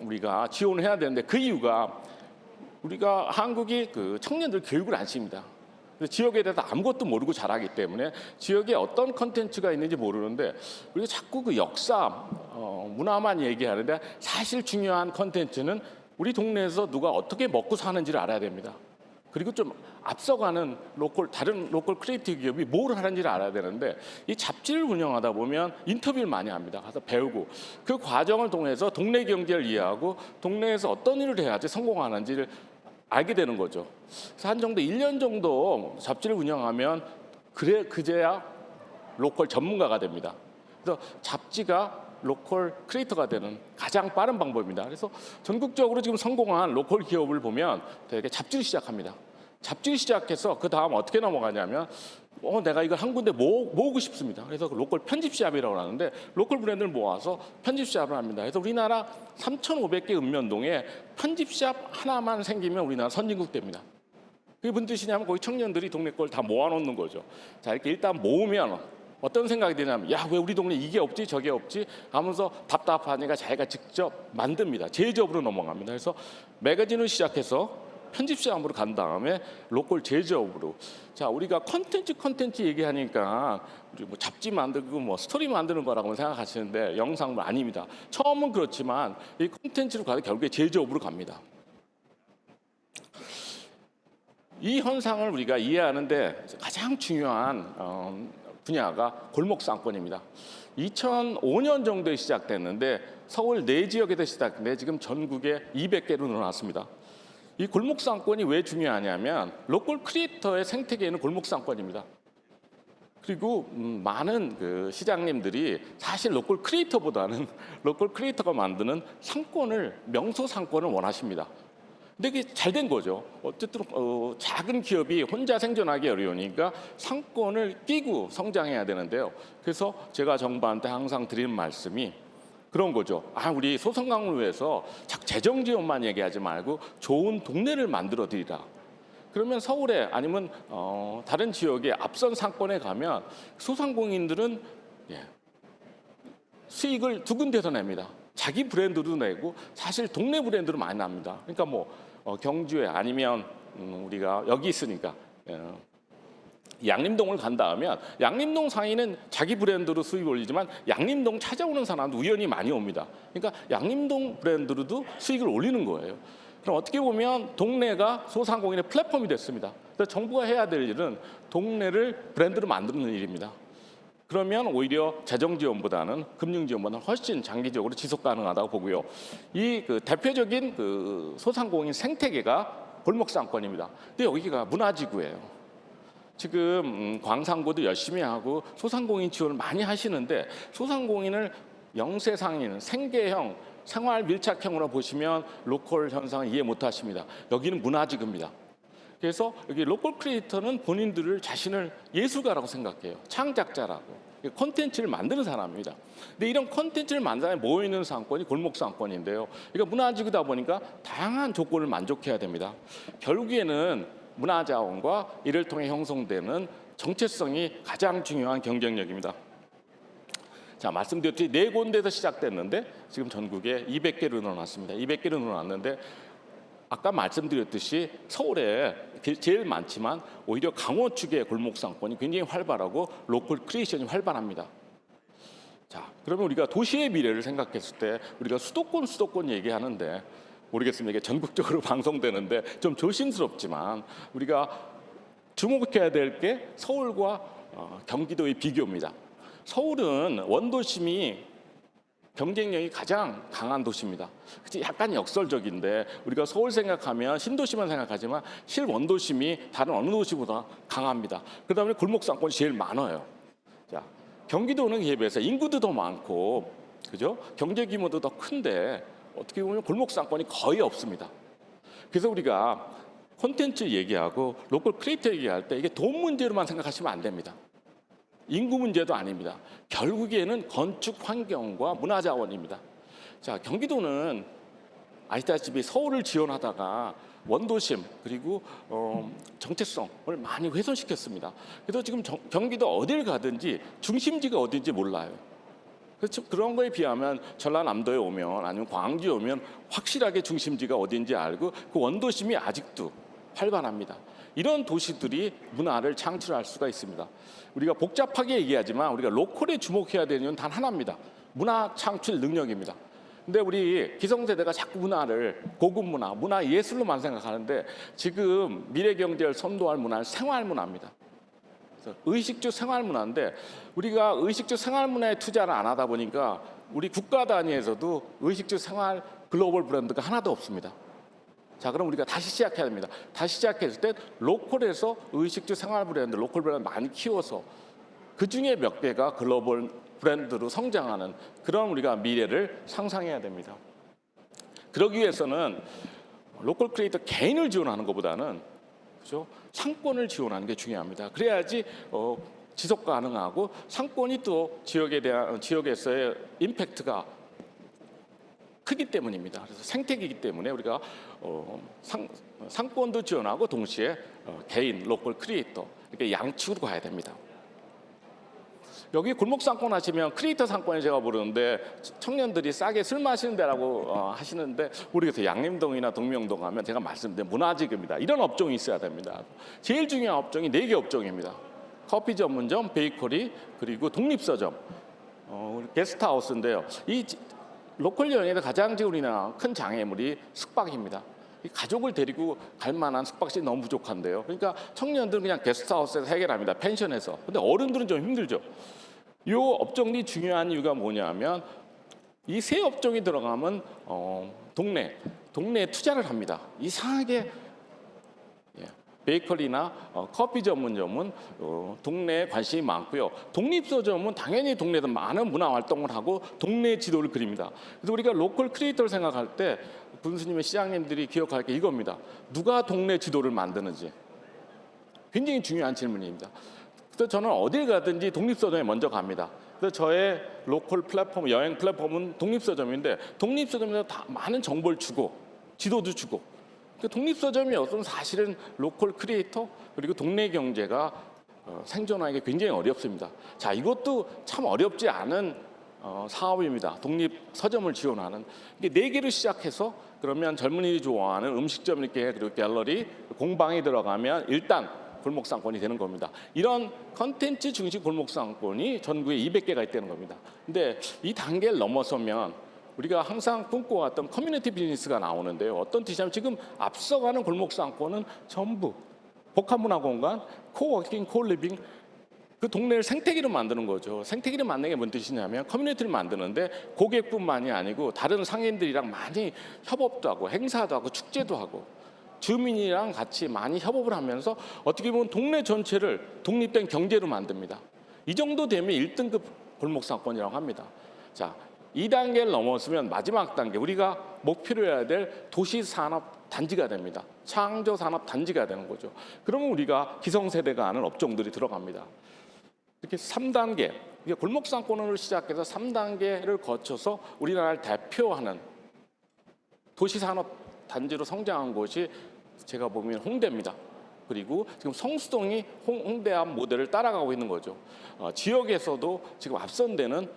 [SPEAKER 13] 우리가 지원해야 되는데 그 이유가 우리가 한국이 그 청년들 교육을 안 시킵니다. 지역에 대해서 아무것도 모르고 자라기 때문에 지역에 어떤 컨텐츠가 있는지 모르는데 우리가 자꾸 그 역사, 문화만 얘기하는데 사실 중요한 컨텐츠는 우리 동네에서 누가 어떻게 먹고 사는지를 알아야 됩니다. 그리고 좀 앞서가는 다른 로컬 크리에이티브 기업이 뭘 하는지를 알아야 되는데 이 잡지를 운영하다 보면 인터뷰를 많이 합니다. 가서 배우고 그 과정을 통해서 동네 경제를 이해하고 동네에서 어떤 일을 해야지 성공하는지를 알게 되는 거죠. 그래서 한 정도 1년 정도 잡지를 운영하면 그제야 로컬 전문가가 됩니다. 그래서 잡지가 로컬 크리에이터가 되는 가장 빠른 방법입니다. 그래서 전국적으로 지금 성공한 로컬 기업을 보면 되게 잡지를 시작합니다. 잡지를 시작해서 그 다음 어떻게 넘어가냐면 내가 이걸 한 군데 모으고 싶습니다. 그래서 그 로컬 편집샵이라고 하는데 로컬 브랜드를 모아서 편집샵을 합니다. 그래서 우리나라 3,500개 읍면동에 편집샵 하나만 생기면 우리나라 선진국 됩니다. 그게 무슨 뜻이냐면 거기 청년들이 동네 걸 다 모아놓는 거죠. 자, 이렇게 일단 모으면 어떤 생각이 드냐면 왜 우리 동네 이게 없지 저게 없지 하면서 답답하니까 자기가 직접 만듭니다. 제조업으로 넘어갑니다. 그래서 매거진을 시작해서 편집 시장으로 간 다음에 로컬 제조업으로. 자, 우리가 컨텐츠 얘기하니까 우리 뭐 잡지 만들고 뭐 스토리 만드는 거라고 생각하시는데 영상은 아닙니다. 처음은 그렇지만 이 컨텐츠로 가서 결국에 제조업으로 갑니다. 이 현상을 우리가 이해하는데 가장 중요한 분야가 골목 상권입니다. 2005년 정도에 시작됐는데 서울 4지역에서 시작됐는데 지금 전국에 200개로 늘어났습니다. 이 골목 상권이 왜 중요하냐면 로컬 크리에이터의 생태계에는 골목 상권입니다. 그리고 많은 그 시장님들이 사실 로컬 크리에이터보다는 로컬 크리에이터가 만드는 상권을, 명소 상권을 원하십니다. 근데 이게 잘 된 거죠. 어쨌든 작은 기업이 혼자 생존하기 어려우니까 상권을 끼고 성장해야 되는데요. 그래서 제가 정부한테 항상 드리는 말씀이 그런 거죠. 우리 소상공인을 위해서 재정 지원만 얘기하지 말고 좋은 동네를 만들어 드리라. 그러면 서울에 아니면 다른 지역의 앞선 상권에 가면 소상공인들은 수익을 두 군데서 냅니다. 자기 브랜드도 내고 사실 동네 브랜드로 많이 납니다. 그러니까 뭐 경주에 아니면 우리가 여기 있으니까 양림동을 간다 하면 양림동 상인은 자기 브랜드로 수입 올리지만 양림동 찾아오는 사람도 우연히 많이 옵니다. 그러니까 양림동 브랜드로도 수익을 올리는 거예요. 그럼 어떻게 보면 동네가 소상공인의 플랫폼이 됐습니다. 그래서 정부가 해야 될 일은 동네를 브랜드로 만드는 일입니다. 그러면 오히려 재정 지원보다는 금융 지원보다는 훨씬 장기적으로 지속 가능하다고 보고요. 이 대표적인 소상공인 생태계가 골목 상권입니다. 근데 여기가 문화지구예요. 지금 광산구도 열심히 하고 소상공인 지원을 많이 하시는데 소상공인을 영세상인, 생계형, 생활 밀착형으로 보시면 로컬 현상을 이해 못 하십니다. 여기는 문화지구입니다. 그래서 여기 로컬 크리에이터는 본인들을 자신을 예술가라고 생각해요. 창작자라고. 콘텐츠를 만드는 사람입니다. 근데 이런 콘텐츠를 만드는 모이는 상권이 골목 상권인데요. 그러니까 문화지구다 보니까 다양한 조건을 만족해야 됩니다. 결국에는 문화자원과 이를 통해 형성되는 정체성이 가장 중요한 경쟁력입니다. 자, 말씀드렸듯이 4군데에서 시작됐는데 지금 전국에 200개로 늘어났습니다. 200개로 늘어났는데 아까 말씀드렸듯이 서울에 제일 많지만 오히려 강원 축의 골목 상권이 굉장히 활발하고 로컬 크리에이션이 활발합니다. 자, 그러면 우리가 도시의 미래를 생각했을 때 우리가 수도권 얘기하는데 모르겠습니다. 이게 전국적으로 방송되는데 좀 조심스럽지만 우리가 주목해야 될 게 서울과 경기도의 비교입니다. 서울은 원도심이 경쟁력이 가장 강한 도시입니다. 약간 역설적인데 우리가 서울 생각하면 신도시만 생각하지만 실원도심이 다른 어느 도시보다 강합니다. 그다음에 골목 상권이 제일 많아요. 자, 경기도는 이에 비해서 인구도 더 많고, 그죠? 경제 규모도 더 큰데 어떻게 보면 골목 상권이 거의 없습니다. 그래서 우리가 콘텐츠 얘기하고 로컬 크리에이터 얘기할 때 이게 돈 문제로만 생각하시면 안 됩니다. 인구 문제도 아닙니다. 결국에는 건축 환경과 문화 자원입니다. 자, 경기도는 아시다시피 서울을 지원하다가 원도심 그리고 정체성을 많이 훼손시켰습니다. 그래서 지금 경기도 어딜 가든지 중심지가 어딘지 몰라요. 그렇죠? 그런 거에 비하면 전라남도에 오면 아니면 광주에 오면 확실하게 중심지가 어딘지 알고 그 원도심이 아직도 활발합니다. 이런 도시들이 문화를 창출할 수가 있습니다. 우리가 복잡하게 얘기하지만 우리가 로컬에 주목해야 되는 이유는 단 하나입니다. 문화 창출 능력입니다. 근데 우리 기성세대가 자꾸 문화를 고급 문화, 문화 예술로만 생각하는데 지금 미래 경제를 선도할 문화는 생활 문화입니다. 의식주 생활 문화인데 우리가 의식주 생활 문화에 투자를 안 하다 보니까 우리 국가 단위에서도 의식주 생활 글로벌 브랜드가 하나도 없습니다. 자, 그럼 우리가 다시 시작해야 됩니다. 다시 시작했을 때 로컬에서 의식주 생활 브랜드, 로컬 브랜드 많이 키워서 그중에 몇 개가 글로벌 브랜드로 성장하는 그런 우리가 미래를 상상해야 됩니다. 그러기 위해서는 로컬 크리에이터 개인을 지원하는 것보다는 그렇죠? 상권을 지원하는 게 중요합니다. 그래야지 지속 가능하고 상권이 또 지역에서의 임팩트가 크기 때문입니다. 그래서 생태계이기 때문에 우리가 상권도 지원하고 동시에 개인, 로컬 크리에이터 이렇게 양측으로 가야 됩니다. 여기 골목 상권 하시면 크리에이터 상권에 제가 부르는데 청년들이 싸게 술 마시는 데라고 하시는데 모르겠어요. 양림동이나 동명동 가면 제가 말씀드린 문화지급입니다. 이런 업종이 있어야 됩니다. 제일 중요한 업종이 4개 업종입니다. 커피 전문점, 베이커리, 그리고 독립서점, 게스트하우스인데요. 이 로컬 여행에서 가장 지금 우리나라 큰 장애물이 숙박입니다. 이 가족을 데리고 갈 만한 숙박실이 너무 부족한데요. 그러니까 청년들은 그냥 게스트하우스에서 해결합니다. 펜션에서. 근데 어른들은 좀 힘들죠. 이 업종이 중요한 이유가 뭐냐면 이 세 업종이 들어가면 동네에 투자를 합니다. 이상하게 베이커리나 커피 전문점은 동네에 관심이 많고요. 독립서점은 당연히 동네에서 많은 문화 활동을 하고 동네 지도를 그립니다. 그래서 우리가 로컬 크리에이터를 생각할 때 군수님의 시장님들이 기억할 게 이겁니다. 누가 동네 지도를 만드는지. 굉장히 중요한 질문입니다. 그래서 저는 어딜 가든지 독립서점에 먼저 갑니다. 그래서 저의 로컬 플랫폼, 여행 플랫폼은 독립서점인데 독립서점에서 다 많은 정보를 주고 지도도 주고 독립서점이 없으면 사실은 로컬 크리에이터 그리고 동네 경제가 생존하기 굉장히 어렵습니다. 자, 이것도 참 어렵지 않은 사업입니다. 독립서점을 지원하는. 이게 4개로 시작해서 그러면 젊은이들이 좋아하는 음식점 이렇게 그리고 갤러리, 공방이 들어가면 일단 골목상권이 되는 겁니다. 이런 컨텐츠 중심 골목상권이 전국에 200개가 있다는 겁니다. 근데 이 단계를 넘어서면 우리가 항상 꿈꿔왔던 커뮤니티 비즈니스가 나오는데요. 어떤 뜻이냐면 지금 앞서가는 골목상권은 전부 복합문화공간, 코워킹, 코리빙 그 동네를 생태계로 만드는 거죠. 생태계를 만드는 게 뭔 뜻이냐면 커뮤니티를 만드는데 고객뿐만이 아니고 다른 상인들이랑 많이 협업도 하고 행사도 하고 축제도 하고 주민이랑 같이 많이 협업을 하면서 어떻게 보면 동네 전체를 독립된 경제로 만듭니다. 이 정도 되면 1등급 골목상권이라고 합니다. 자, 2단계를 넘었으면 마지막 단계 우리가 목표로 해야 될 도시산업단지가 됩니다. 창조산업단지가 되는 거죠. 그러면 우리가 기성세대가 하는 업종들이 들어갑니다. 이렇게 3단계, 골목상권을 시작해서 3단계를 거쳐서 우리나라를 대표하는 도시산업단지로 성장한 곳이 제가 보면 홍대입니다. 그리고 지금 성수동이 홍대암 모델을 따라가고 있는 거죠. 지역에서도 지금 앞선 데는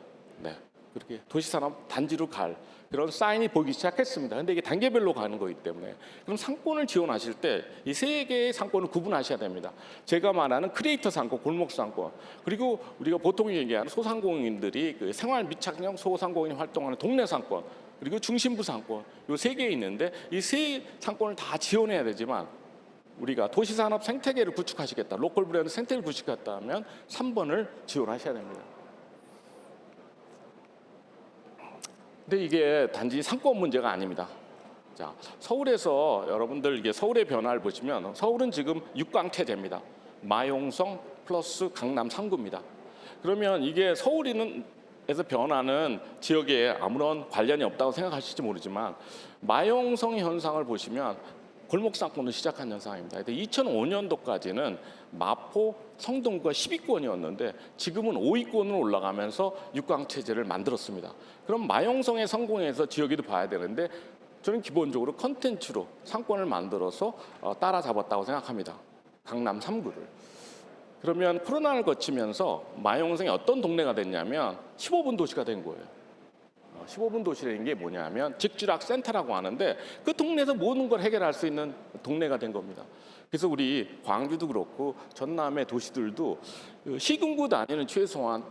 [SPEAKER 13] 그렇게 도시산업 단지로 갈 그런 사인이 보이기 시작했습니다. 그런데 이게 단계별로 가는 거기 때문에 그럼 상권을 지원하실 때 이 3개의 상권을 구분하셔야 됩니다. 제가 말하는 크리에이터 상권, 골목 상권, 그리고 우리가 보통 얘기하는 소상공인들이 그 생활 미착용 소상공인 활동하는 동네 상권, 그리고 중심부 상권, 이 3개 있는데 이 3 상권을 다 지원해야 되지만 우리가 도시산업 생태계를 구축하시겠다, 로컬 브랜드 생태계를 구축하겠다 하면 3번을 지원하셔야 됩니다. 근데 이게 단지 상권 문제가 아닙니다. 자, 서울에서 여러분들 이게 서울의 변화를 보시면 서울은 지금 6강 체제입니다. 마용성 플러스 강남 3구입니다. 그러면 이게 서울에서 변화는 지역에 아무런 관련이 없다고 생각하실지 모르지만 마용성 현상을 보시면 골목상권을 시작한 현상입니다. 2005년도까지는 마포, 성동구가 10위권이었는데 지금은 5위권으로 올라가면서 6강 체제를 만들었습니다. 그럼 마용성의 성공에서 지역에도 봐야 되는데 저는 기본적으로 컨텐츠로 상권을 만들어서 따라잡았다고 생각합니다. 강남 3구를. 그러면 코로나를 거치면서 마용성이 어떤 동네가 됐냐면 15분 도시가 된 거예요. 15분 도시라는 게 뭐냐면 직주락 센터라고 하는데 그 동네에서 모든 걸 해결할 수 있는 동네가 된 겁니다. 그래서 우리 광주도 그렇고 전남의 도시들도 시군구 단위는 최소한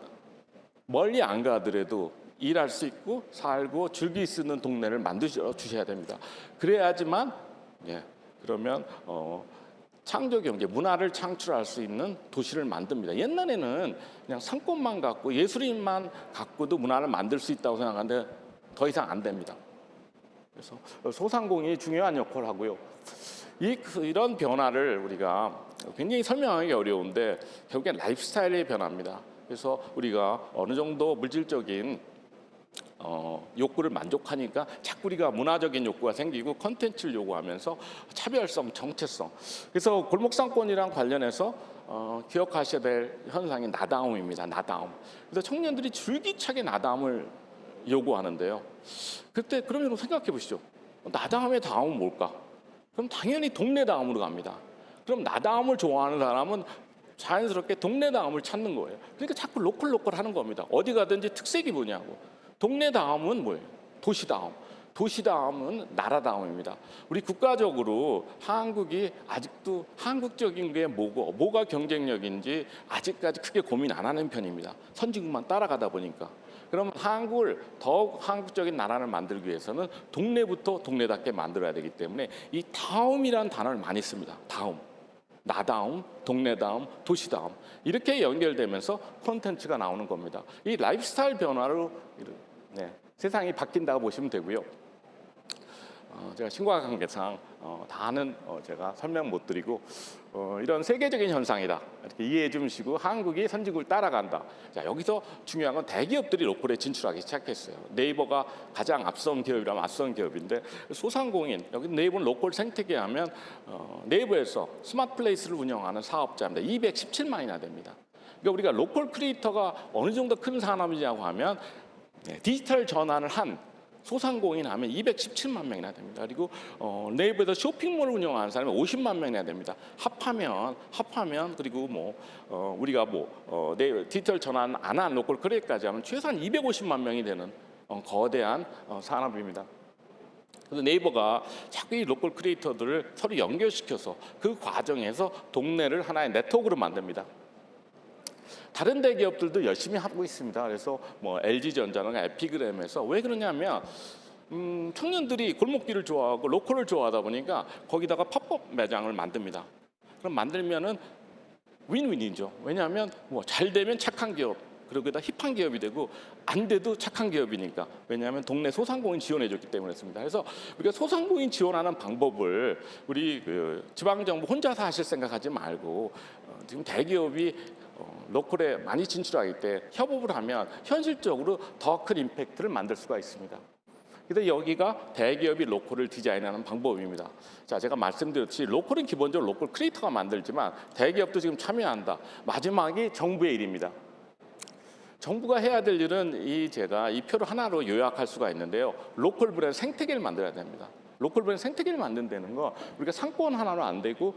[SPEAKER 13] 멀리 안 가더라도 일할 수 있고 살고 즐길 수 있는 동네를 만들어 주셔야 됩니다. 그래야지만 그러면 창조 경제, 문화를 창출할 수 있는 도시를 만듭니다. 옛날에는 그냥 상권만 갖고 예술인만 갖고도 문화를 만들 수 있다고 생각하는데 더 이상 안 됩니다. 그래서 소상공인이 중요한 역할을 하고요. 이런 변화를 우리가 굉장히 설명하기 어려운데 결국엔 라이프스타일의 변화입니다. 그래서 우리가 어느 정도 물질적인 욕구를 만족하니까 자꾸 우리가 문화적인 욕구가 생기고 컨텐츠를 요구하면서 차별성, 정체성. 그래서 골목상권이랑 관련해서 기억하셔야 될 현상이 나다움입니다. 나다움. 그래서 청년들이 줄기차게 나다움을 요구하는데요. 그때 그러면 생각해 보시죠. 나다움의 다음은 뭘까? 그럼 당연히 동네 다음으로 갑니다. 그럼 나다움을 좋아하는 사람은 자연스럽게 동네다움을 찾는 거예요. 그러니까 자꾸 로컬 하는 겁니다. 어디 가든지 특색이 뭐냐고. 동네다움은 뭐예요? 도시다움. 도시다움은 나라다움입니다. 우리 국가적으로 한국이 아직도 한국적인 게 뭐가 경쟁력인지 아직까지 크게 고민 안 하는 편입니다. 선진국만 따라가다 보니까. 그럼 한국을 더욱 한국적인 나라를 만들기 위해서는 동네부터 동네답게 만들어야 되기 때문에 이 다움이라는 단어를 많이 씁니다. 다움. 나다움, 동네다움, 도시다움 이렇게 연결되면서 콘텐츠가 나오는 겁니다. 이 라이프스타일 변화로 세상이 바뀐다고 보시면 되고요. 제가 신과 관계상 다는 제가 설명 못 드리고 이런 세계적인 현상이다 이렇게 이해해 주시고 한국이 선진국을 따라간다. 자, 여기서 중요한 건 대기업들이 로컬에 진출하기 시작했어요. 네이버가 가장 앞선 기업이라면 앞선 기업인데 소상공인 여기 네이버는 로컬 생태계 하면 네이버에서 스마트 플레이스를 운영하는 사업자입니다. 217만이나 됩니다. 그러니까 우리가 로컬 크리에이터가 어느 정도 큰 산업이냐고 하면 디지털 전환을 한 소상공인 하면 217만 명이나 됩니다. 그리고 네이버에서 쇼핑몰을 운영하는 사람이 50만 명이나 됩니다. 합하면 그리고 우리가 디지털 전환 안 한 로컬 크리에이터까지 하면 최소한 250만 명이 되는 거대한 산업입니다. 그래서 네이버가 자꾸 이 로컬 크리에이터들을 서로 연결시켜서 그 과정에서 동네를 하나의 네트워크로 만듭니다. 다른 대기업들도 열심히 하고 있습니다. 그래서 LG전자나 에피그램에서 왜 그러냐면 청년들이 골목길을 좋아하고 로컬을 좋아하다 보니까 거기다가 팝업 매장을 만듭니다. 그럼 만들면은 윈윈이죠. 왜냐하면 잘 되면 착한 기업, 그리고 다 힙한 기업이 되고 안 돼도 착한 기업이니까. 왜냐하면 동네 소상공인 지원해줬기 때문에 그렇습니다. 그래서 우리가 소상공인 지원하는 방법을 우리 지방정부 혼자서 하실 생각하지 말고 지금 대기업이 로컬에 많이 진출하기 때 협업을 하면 현실적으로 더 큰 임팩트를 만들 수가 있습니다. 그래서 여기가 대기업이 로컬을 디자인하는 방법입니다. 자, 제가 말씀드렸듯이 로컬은 기본적으로 로컬 크리에이터가 만들지만 대기업도 지금 참여한다. 마지막이 정부의 일입니다. 정부가 해야 될 일은 제가 이 표를 하나로 요약할 수가 있는데요. 로컬 브랜드 생태계를 만들어야 됩니다. 로컬 브랜드 생태계를 만든다는 거 우리가 상권 하나로 안 되고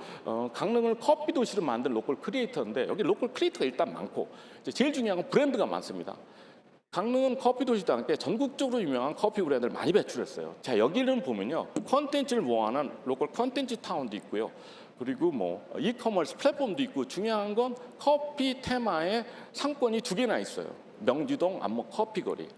[SPEAKER 13] 강릉을 커피 도시로 만든 로컬 크리에이터인데 여기 로컬 크리에이터가 일단 많고 제일 중요한 건 브랜드가 많습니다. 강릉은 커피 도시도 함께 전국적으로 유명한 커피 브랜드를 많이 배출했어요. 자, 여기는 보면요. 컨텐츠를 모아놓은 로컬 컨텐츠 타운도 있고요. 그리고 이커머스 플랫폼도 있고 중요한 건 커피 테마의 상권이 2개나 있어요. 명지동, 안목 커피거리.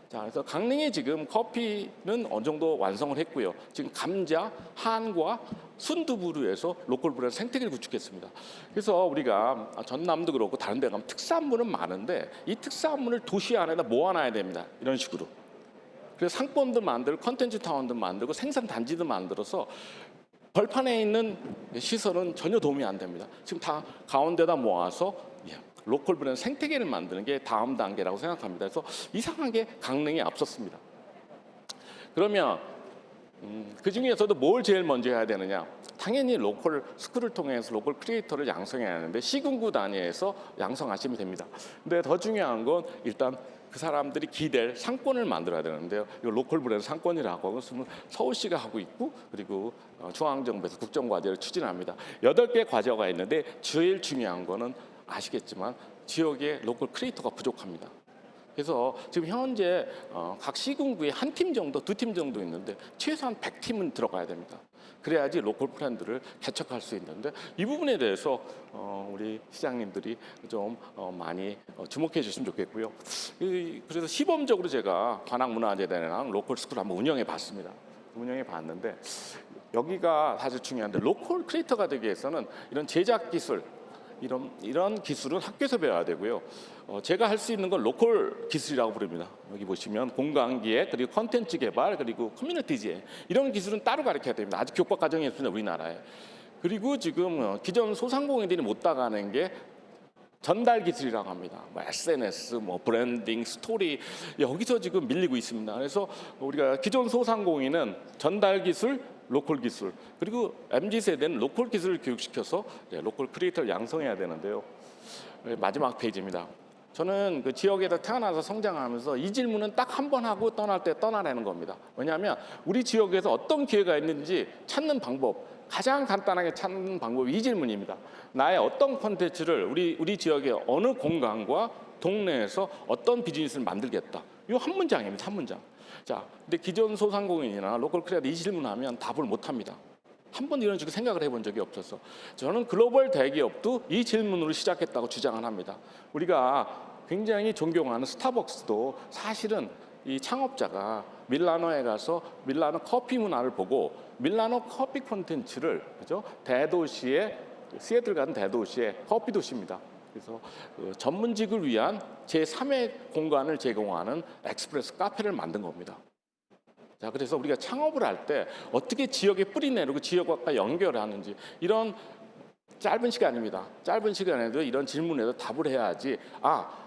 [SPEAKER 13] 자, 그래서 강릉에 지금 커피는 어느 정도 완성을 했고요. 지금 감자, 한과, 순두부로 해서 로컬 브랜드 생태계를 구축했습니다. 그래서 우리가 전남도 그렇고 다른 데 가면 특산물은 많은데 이 특산물을 도시 안에다 모아놔야 됩니다. 이런 식으로. 그래서 상권도 만들고 컨텐츠 타운도 만들고 생산 단지도 만들어서 벌판에 있는 시설은 전혀 도움이 안 됩니다. 지금 다 가운데다 모아서 로컬 브랜드 생태계를 만드는 게 다음 단계라고 생각합니다. 그래서 이상하게 강릉이 앞섰습니다. 그러면 그 중에서도 뭘 제일 먼저 해야 되느냐? 당연히 로컬 스쿨을 통해서 로컬 크리에이터를 양성해야 하는데 시군구 단위에서 양성하시면 됩니다. 근데 더 중요한 건 일단 그 사람들이 기댈 상권을 만들어야 되는데요. 이거 로컬 브랜드 상권이라고 하고 있으면 서울시가 하고 있고 그리고 중앙정부에서 국정과제를 추진합니다. 8개 과제가 있는데 제일 중요한 거는 아시겠지만 지역에 로컬 크리에이터가 부족합니다. 그래서 지금 현재 각 시군구에 한 팀 정도, 2팀 정도 있는데 최소한 100팀은 들어가야 됩니다. 그래야지 로컬 브랜드를 개척할 수 있는데 이 부분에 대해서 우리 시장님들이 좀 많이 주목해 주시면 좋겠고요. 그래서 시범적으로 제가 관악문화재단이랑 로컬 스쿨을 한번 운영해 봤습니다. 운영해 봤는데 여기가 사실 중요한데 로컬 크리에이터가 되기 위해서는 이런 제작 기술 이런 기술은 학교에서 배워야 되고요. 제가 할 수 있는 건 로컬 기술이라고 부릅니다. 여기 보시면 공간기획, 그리고 컨텐츠 개발, 그리고 커뮤니티 지혜 이런 기술은 따로 가르쳐야 됩니다. 아직 교과 과정이 있습니다. 우리나라에. 그리고 지금 기존 소상공인들이 못 따가는 게 전달 기술이라고 합니다. SNS, 브랜딩, 스토리 여기서 지금 밀리고 있습니다. 그래서 우리가 기존 소상공인은 전달 기술, 로컬 기술 그리고 MZ세대는 로컬 기술을 교육시켜서 로컬 크리에이터를 양성해야 되는데요. 마지막 페이지입니다. 저는 그 지역에서 태어나서 성장하면서 이 질문은 딱 한 번 하고 떠날 때 떠나라는 겁니다. 왜냐하면 우리 지역에서 어떤 기회가 있는지 찾는 방법, 가장 간단하게 찾는 방법이 이 질문입니다. 나의 어떤 콘텐츠를 우리 지역의 어느 공간과 동네에서 어떤 비즈니스를 만들겠다. 이 한 문장입니다. 한 문장. 자, 근데 기존 소상공인이나 로컬 크리에이터 이 질문하면 답을 못 합니다. 한 번 이런 식으로 생각을 해본 적이 없어서 저는 글로벌 대기업도 이 질문으로 시작했다고 주장을 합니다. 우리가 굉장히 존경하는 스타벅스도 사실은 이 창업자가 밀라노에 가서 밀라노 커피 문화를 보고 밀라노 커피 콘텐츠를 그죠? 대도시의 시애틀 같은 대도시의 커피 도시입니다. 그래서 전문직을 위한 제3의 공간을 제공하는 엑스프레스 카페를 만든 겁니다. 자, 그래서 우리가 창업을 할 때 어떻게 지역에 뿌리 내리고 지역과 연결을 하는지 이런 짧은 시간입니다. 짧은 시간에도 이런 질문에도 답을 해야지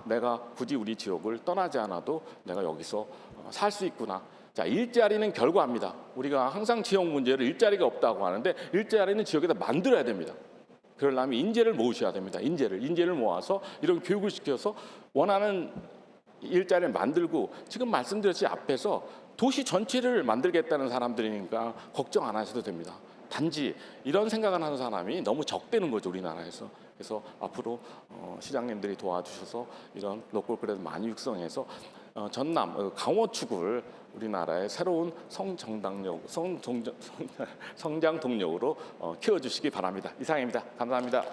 [SPEAKER 13] 내가 굳이 우리 지역을 떠나지 않아도 내가 여기서 살 수 있구나. 자, 일자리는 결과입니다. 우리가 항상 지역 문제를 일자리가 없다고 하는데 일자리는 지역에다 만들어야 됩니다. 그러려면 인재를 모으셔야 됩니다. 인재를 모아서 이런 교육을 시켜서 원하는 일자리를 만들고 지금 말씀드렸지 앞에서 도시 전체를 만들겠다는 사람들이니까 걱정 안 하셔도 됩니다. 단지 이런 생각을 하는 사람이 너무 적대는 거죠, 우리나라에서. 그래서 앞으로 시장님들이 도와주셔서 이런 로컬 크리에이터 많이 육성해서 전남 강원 축을 우리나라의 새로운 성장 동력으로 키워주시기 바랍니다. 이상입니다. 감사합니다.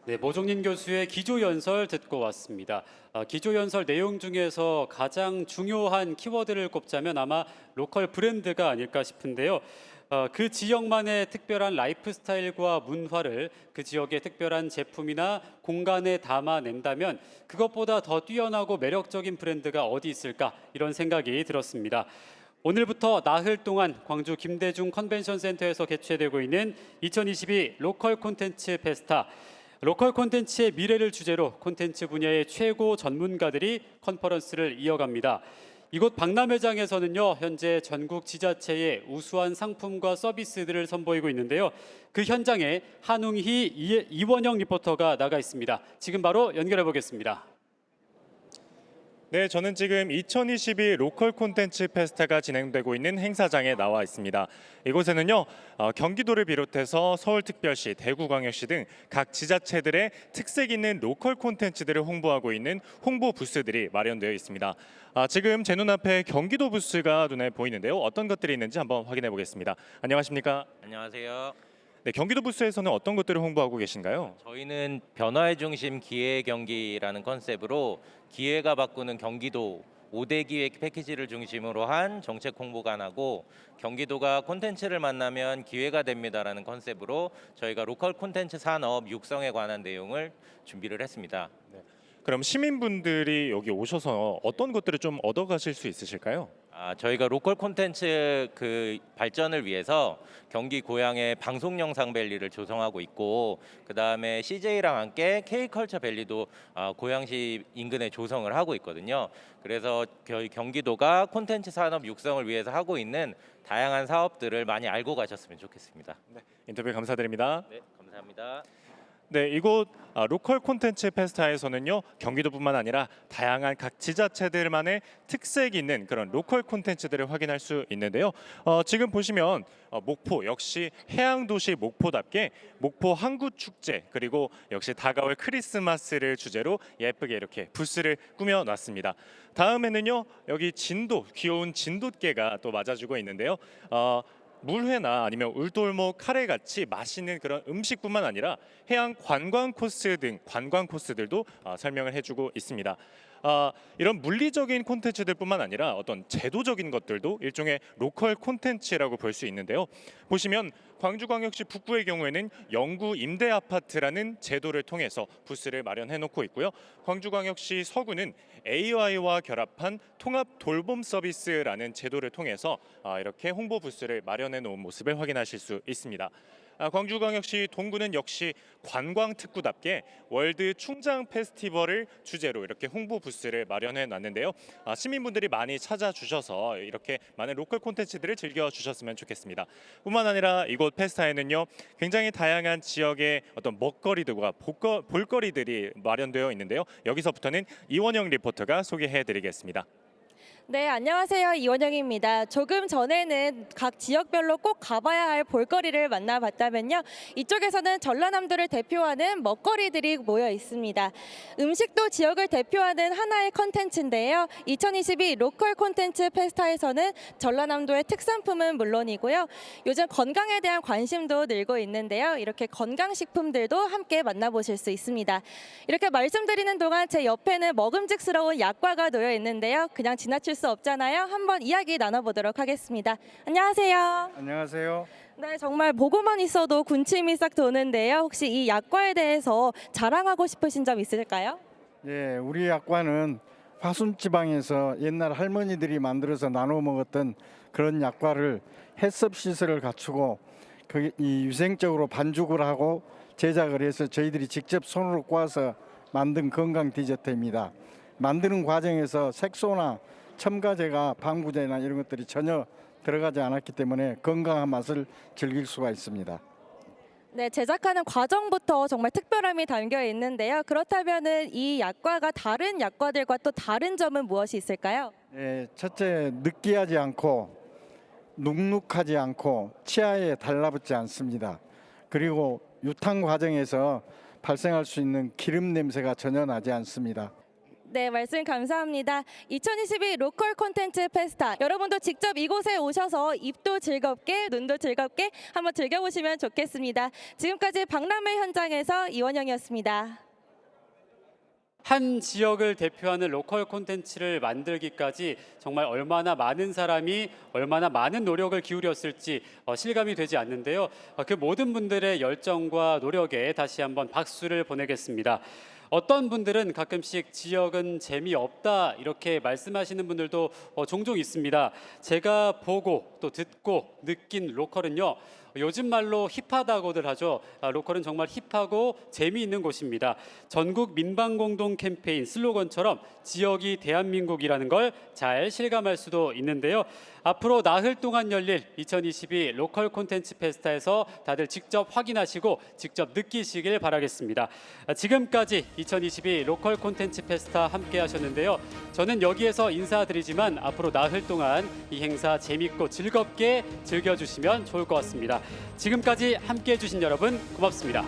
[SPEAKER 1] 네, 모종린 교수의 기조연설 듣고 왔습니다. 기조연설 내용 중에서 가장 중요한 키워드를 꼽자면 아마 로컬 브랜드가 아닐까 싶은데요. 그 지역만의 특별한 라이프 스타일과 문화를 그 지역의 특별한 제품이나 공간에 담아낸다면 그것보다 더 뛰어나고 매력적인 브랜드가 어디 있을까 이런 생각이 들었습니다. 오늘부터 나흘 동안 광주 김대중 컨벤션 센터에서 개최되고 있는 2022 로컬 콘텐츠 페스타 로컬 콘텐츠의 미래를 주제로 콘텐츠 분야의 최고 전문가들이 컨퍼런스를 이어갑니다. 이곳 박람회장에서는요, 현재 전국 지자체의 우수한 상품과 서비스들을 선보이고 있는데요. 그 현장에 한웅희 이원영 리포터가 나가 있습니다. 지금 바로 연결해 보겠습니다.
[SPEAKER 14] 네, 저는 지금 2022 로컬 콘텐츠 페스타가 진행되고 있는 행사장에 나와 있습니다. 이곳에는요, 경기도를 비롯해서 서울특별시, 대구광역시 등 각 지자체들의 특색 있는 로컬 콘텐츠들을 홍보하고 있는 홍보 부스들이 마련되어 있습니다. 지금 제 눈앞에 경기도 부스가 눈에 보이는데요. 어떤 것들이 있는지 한번 확인해 보겠습니다. 안녕하십니까?
[SPEAKER 15] 안녕하세요.
[SPEAKER 14] 네, 경기도 부스에서는 어떤 것들을 홍보하고 계신가요?
[SPEAKER 15] 저희는 변화의 중심 기회 경기라는 컨셉으로 기회가 바꾸는 경기도 5대 기획 패키지를 중심으로 한 정책 홍보관하고 경기도가 콘텐츠를 만나면 기회가 됩니다라는 컨셉으로 저희가 로컬 콘텐츠 산업 육성에 관한 내용을 준비를 했습니다.
[SPEAKER 14] 네. 그럼 시민분들이 여기 오셔서 어떤 것들을 좀 얻어가실 수 있으실까요?
[SPEAKER 15] 저희가 로컬 콘텐츠 그 발전을 위해서 경기 고향의 방송 영상 밸리를 조성하고 있고 그다음에 CJ랑 함께 K컬처 밸리도 고양시 인근에 조성을 하고 있거든요. 그래서 경기도가 콘텐츠 산업 육성을 위해서 하고 있는 다양한 사업들을 많이 알고 가셨으면 좋겠습니다.
[SPEAKER 14] 네, 인터뷰 감사드립니다.
[SPEAKER 15] 네, 감사합니다.
[SPEAKER 14] 네, 이곳 로컬 콘텐츠 페스타에서는요, 경기도뿐만 아니라 다양한 각 지자체들만의 특색 있는 그런 로컬 콘텐츠들을 확인할 수 있는데요. 지금 보시면 목포 역시 해양도시 목포답게 목포 항구축제 그리고 역시 다가올 크리스마스를 주제로 예쁘게 이렇게 부스를 꾸며놨습니다. 다음에는요, 여기 진도 귀여운 진돗개가 또 맞아주고 있는데요. 물회나 아니면 울돌목 카레 같이 맛있는 그런 음식뿐만 아니라 해양 관광 코스 등 관광 코스들도 설명을 해주고 있습니다. 이런 물리적인 콘텐츠들뿐만 아니라 어떤 제도적인 것들도 일종의 로컬 콘텐츠라고 볼 수 있는데요. 보시면 광주광역시 북구의 경우에는 영구 임대 아파트라는 제도를 통해서 부스를 마련해 놓고 있고요. 광주광역시 서구는 AI와 결합한 통합 돌봄 서비스라는 제도를 통해서 이렇게 홍보 부스를 마련해 놓은 모습을 확인하실 수 있습니다. 광주광역시 동구는 역시 관광특구답게 월드 충장 페스티벌을 주제로 이렇게 홍보 부스를 마련해 놨는데요. 시민분들이 많이 찾아주셔서 이렇게 많은 로컬 콘텐츠들을 즐겨주셨으면 좋겠습니다. 뿐만 아니라 이곳 페스타에는요, 굉장히 다양한 지역의 어떤 먹거리들과 볼거리들이 마련되어 있는데요. 여기서부터는 이원영 리포터가 소개해드리겠습니다.
[SPEAKER 16] 네, 안녕하세요. 이원영입니다. 조금 전에는 각 지역별로 꼭 가봐야 할 볼거리를 만나봤다면요. 이쪽에서는 전라남도를 대표하는 먹거리들이 모여 있습니다. 음식도 지역을 대표하는 하나의 컨텐츠인데요. 2022 로컬 콘텐츠 페스타에서는 전라남도의 특산품은 물론이고요. 요즘 건강에 대한 관심도 늘고 있는데요. 이렇게 건강식품들도 함께 만나보실 수 있습니다. 이렇게 말씀드리는 동안 제 옆에는 먹음직스러운 약과가 놓여 있는데요. 그냥 지나칠 수 없잖아요. 한번 이야기 나눠보도록 하겠습니다. 안녕하세요.
[SPEAKER 17] 안녕하세요.
[SPEAKER 16] 네, 정말 보고만 있어도 군침이 싹 도는데요. 혹시 이 약과에 대해서 자랑하고 싶으신 점 있으실까요?
[SPEAKER 17] 네, 우리 약과는 화순지방에서 옛날 할머니들이 만들어서 나눠 먹었던 그런 약과를 해썹 시설을 갖추고 이 유생적으로 반죽을 하고 제작을 해서 저희들이 직접 손으로 꼬아서 만든 건강 디저트입니다. 만드는 과정에서 색소나 첨가제가 방부제나 이런 것들이 전혀 들어가지 않았기 때문에 건강한 맛을 즐길 수가 있습니다.
[SPEAKER 16] 네, 제작하는 과정부터 정말 특별함이 담겨 있는데요. 그렇다면은 이 약과가 다른 약과들과 또 다른 점은 무엇이 있을까요?
[SPEAKER 17] 네, 첫째 느끼하지 않고 눅눅하지 않고 치아에 달라붙지 않습니다. 그리고 유탕 과정에서 발생할 수 있는 기름 냄새가 전혀 나지 않습니다.
[SPEAKER 16] 네, 말씀 감사합니다. 2022 로컬 콘텐츠 페스타, 여러분도 직접 이곳에 오셔서 입도 즐겁게 눈도 즐겁게 한번 즐겨보시면 좋겠습니다. 지금까지 박람회 현장에서 이원영이었습니다.
[SPEAKER 1] 한 지역을 대표하는 로컬 콘텐츠를 만들기까지 정말 얼마나 많은 사람이 얼마나 많은 노력을 기울였을지 실감이 되지 않는데요. 그 모든 분들의 열정과 노력에 다시 한번 박수를 보내겠습니다. 어떤 분들은 가끔씩 지역은 재미없다 이렇게 말씀하시는 분들도 종종 있습니다. 제가 보고 또 듣고 느낀 로컬은요, 요즘 말로 힙하다고들 하죠. 로컬은 정말 힙하고 재미있는 곳입니다. 전국 민방공동 캠페인 슬로건처럼 지역이 대한민국이라는 걸 잘 실감할 수도 있는데요. 앞으로 나흘 동안 열릴 2022 로컬 콘텐츠 페스타에서 다들 직접 확인하시고 직접 느끼시길 바라겠습니다. 지금까지 2022 로컬 콘텐츠 페스타 함께 하셨는데요. 저는 여기에서 인사드리지만 앞으로 나흘 동안 이 행사 재밌고 즐겁게 즐겨주시면 좋을 것 같습니다. 지금까지 함께 해주신 여러분 고맙습니다.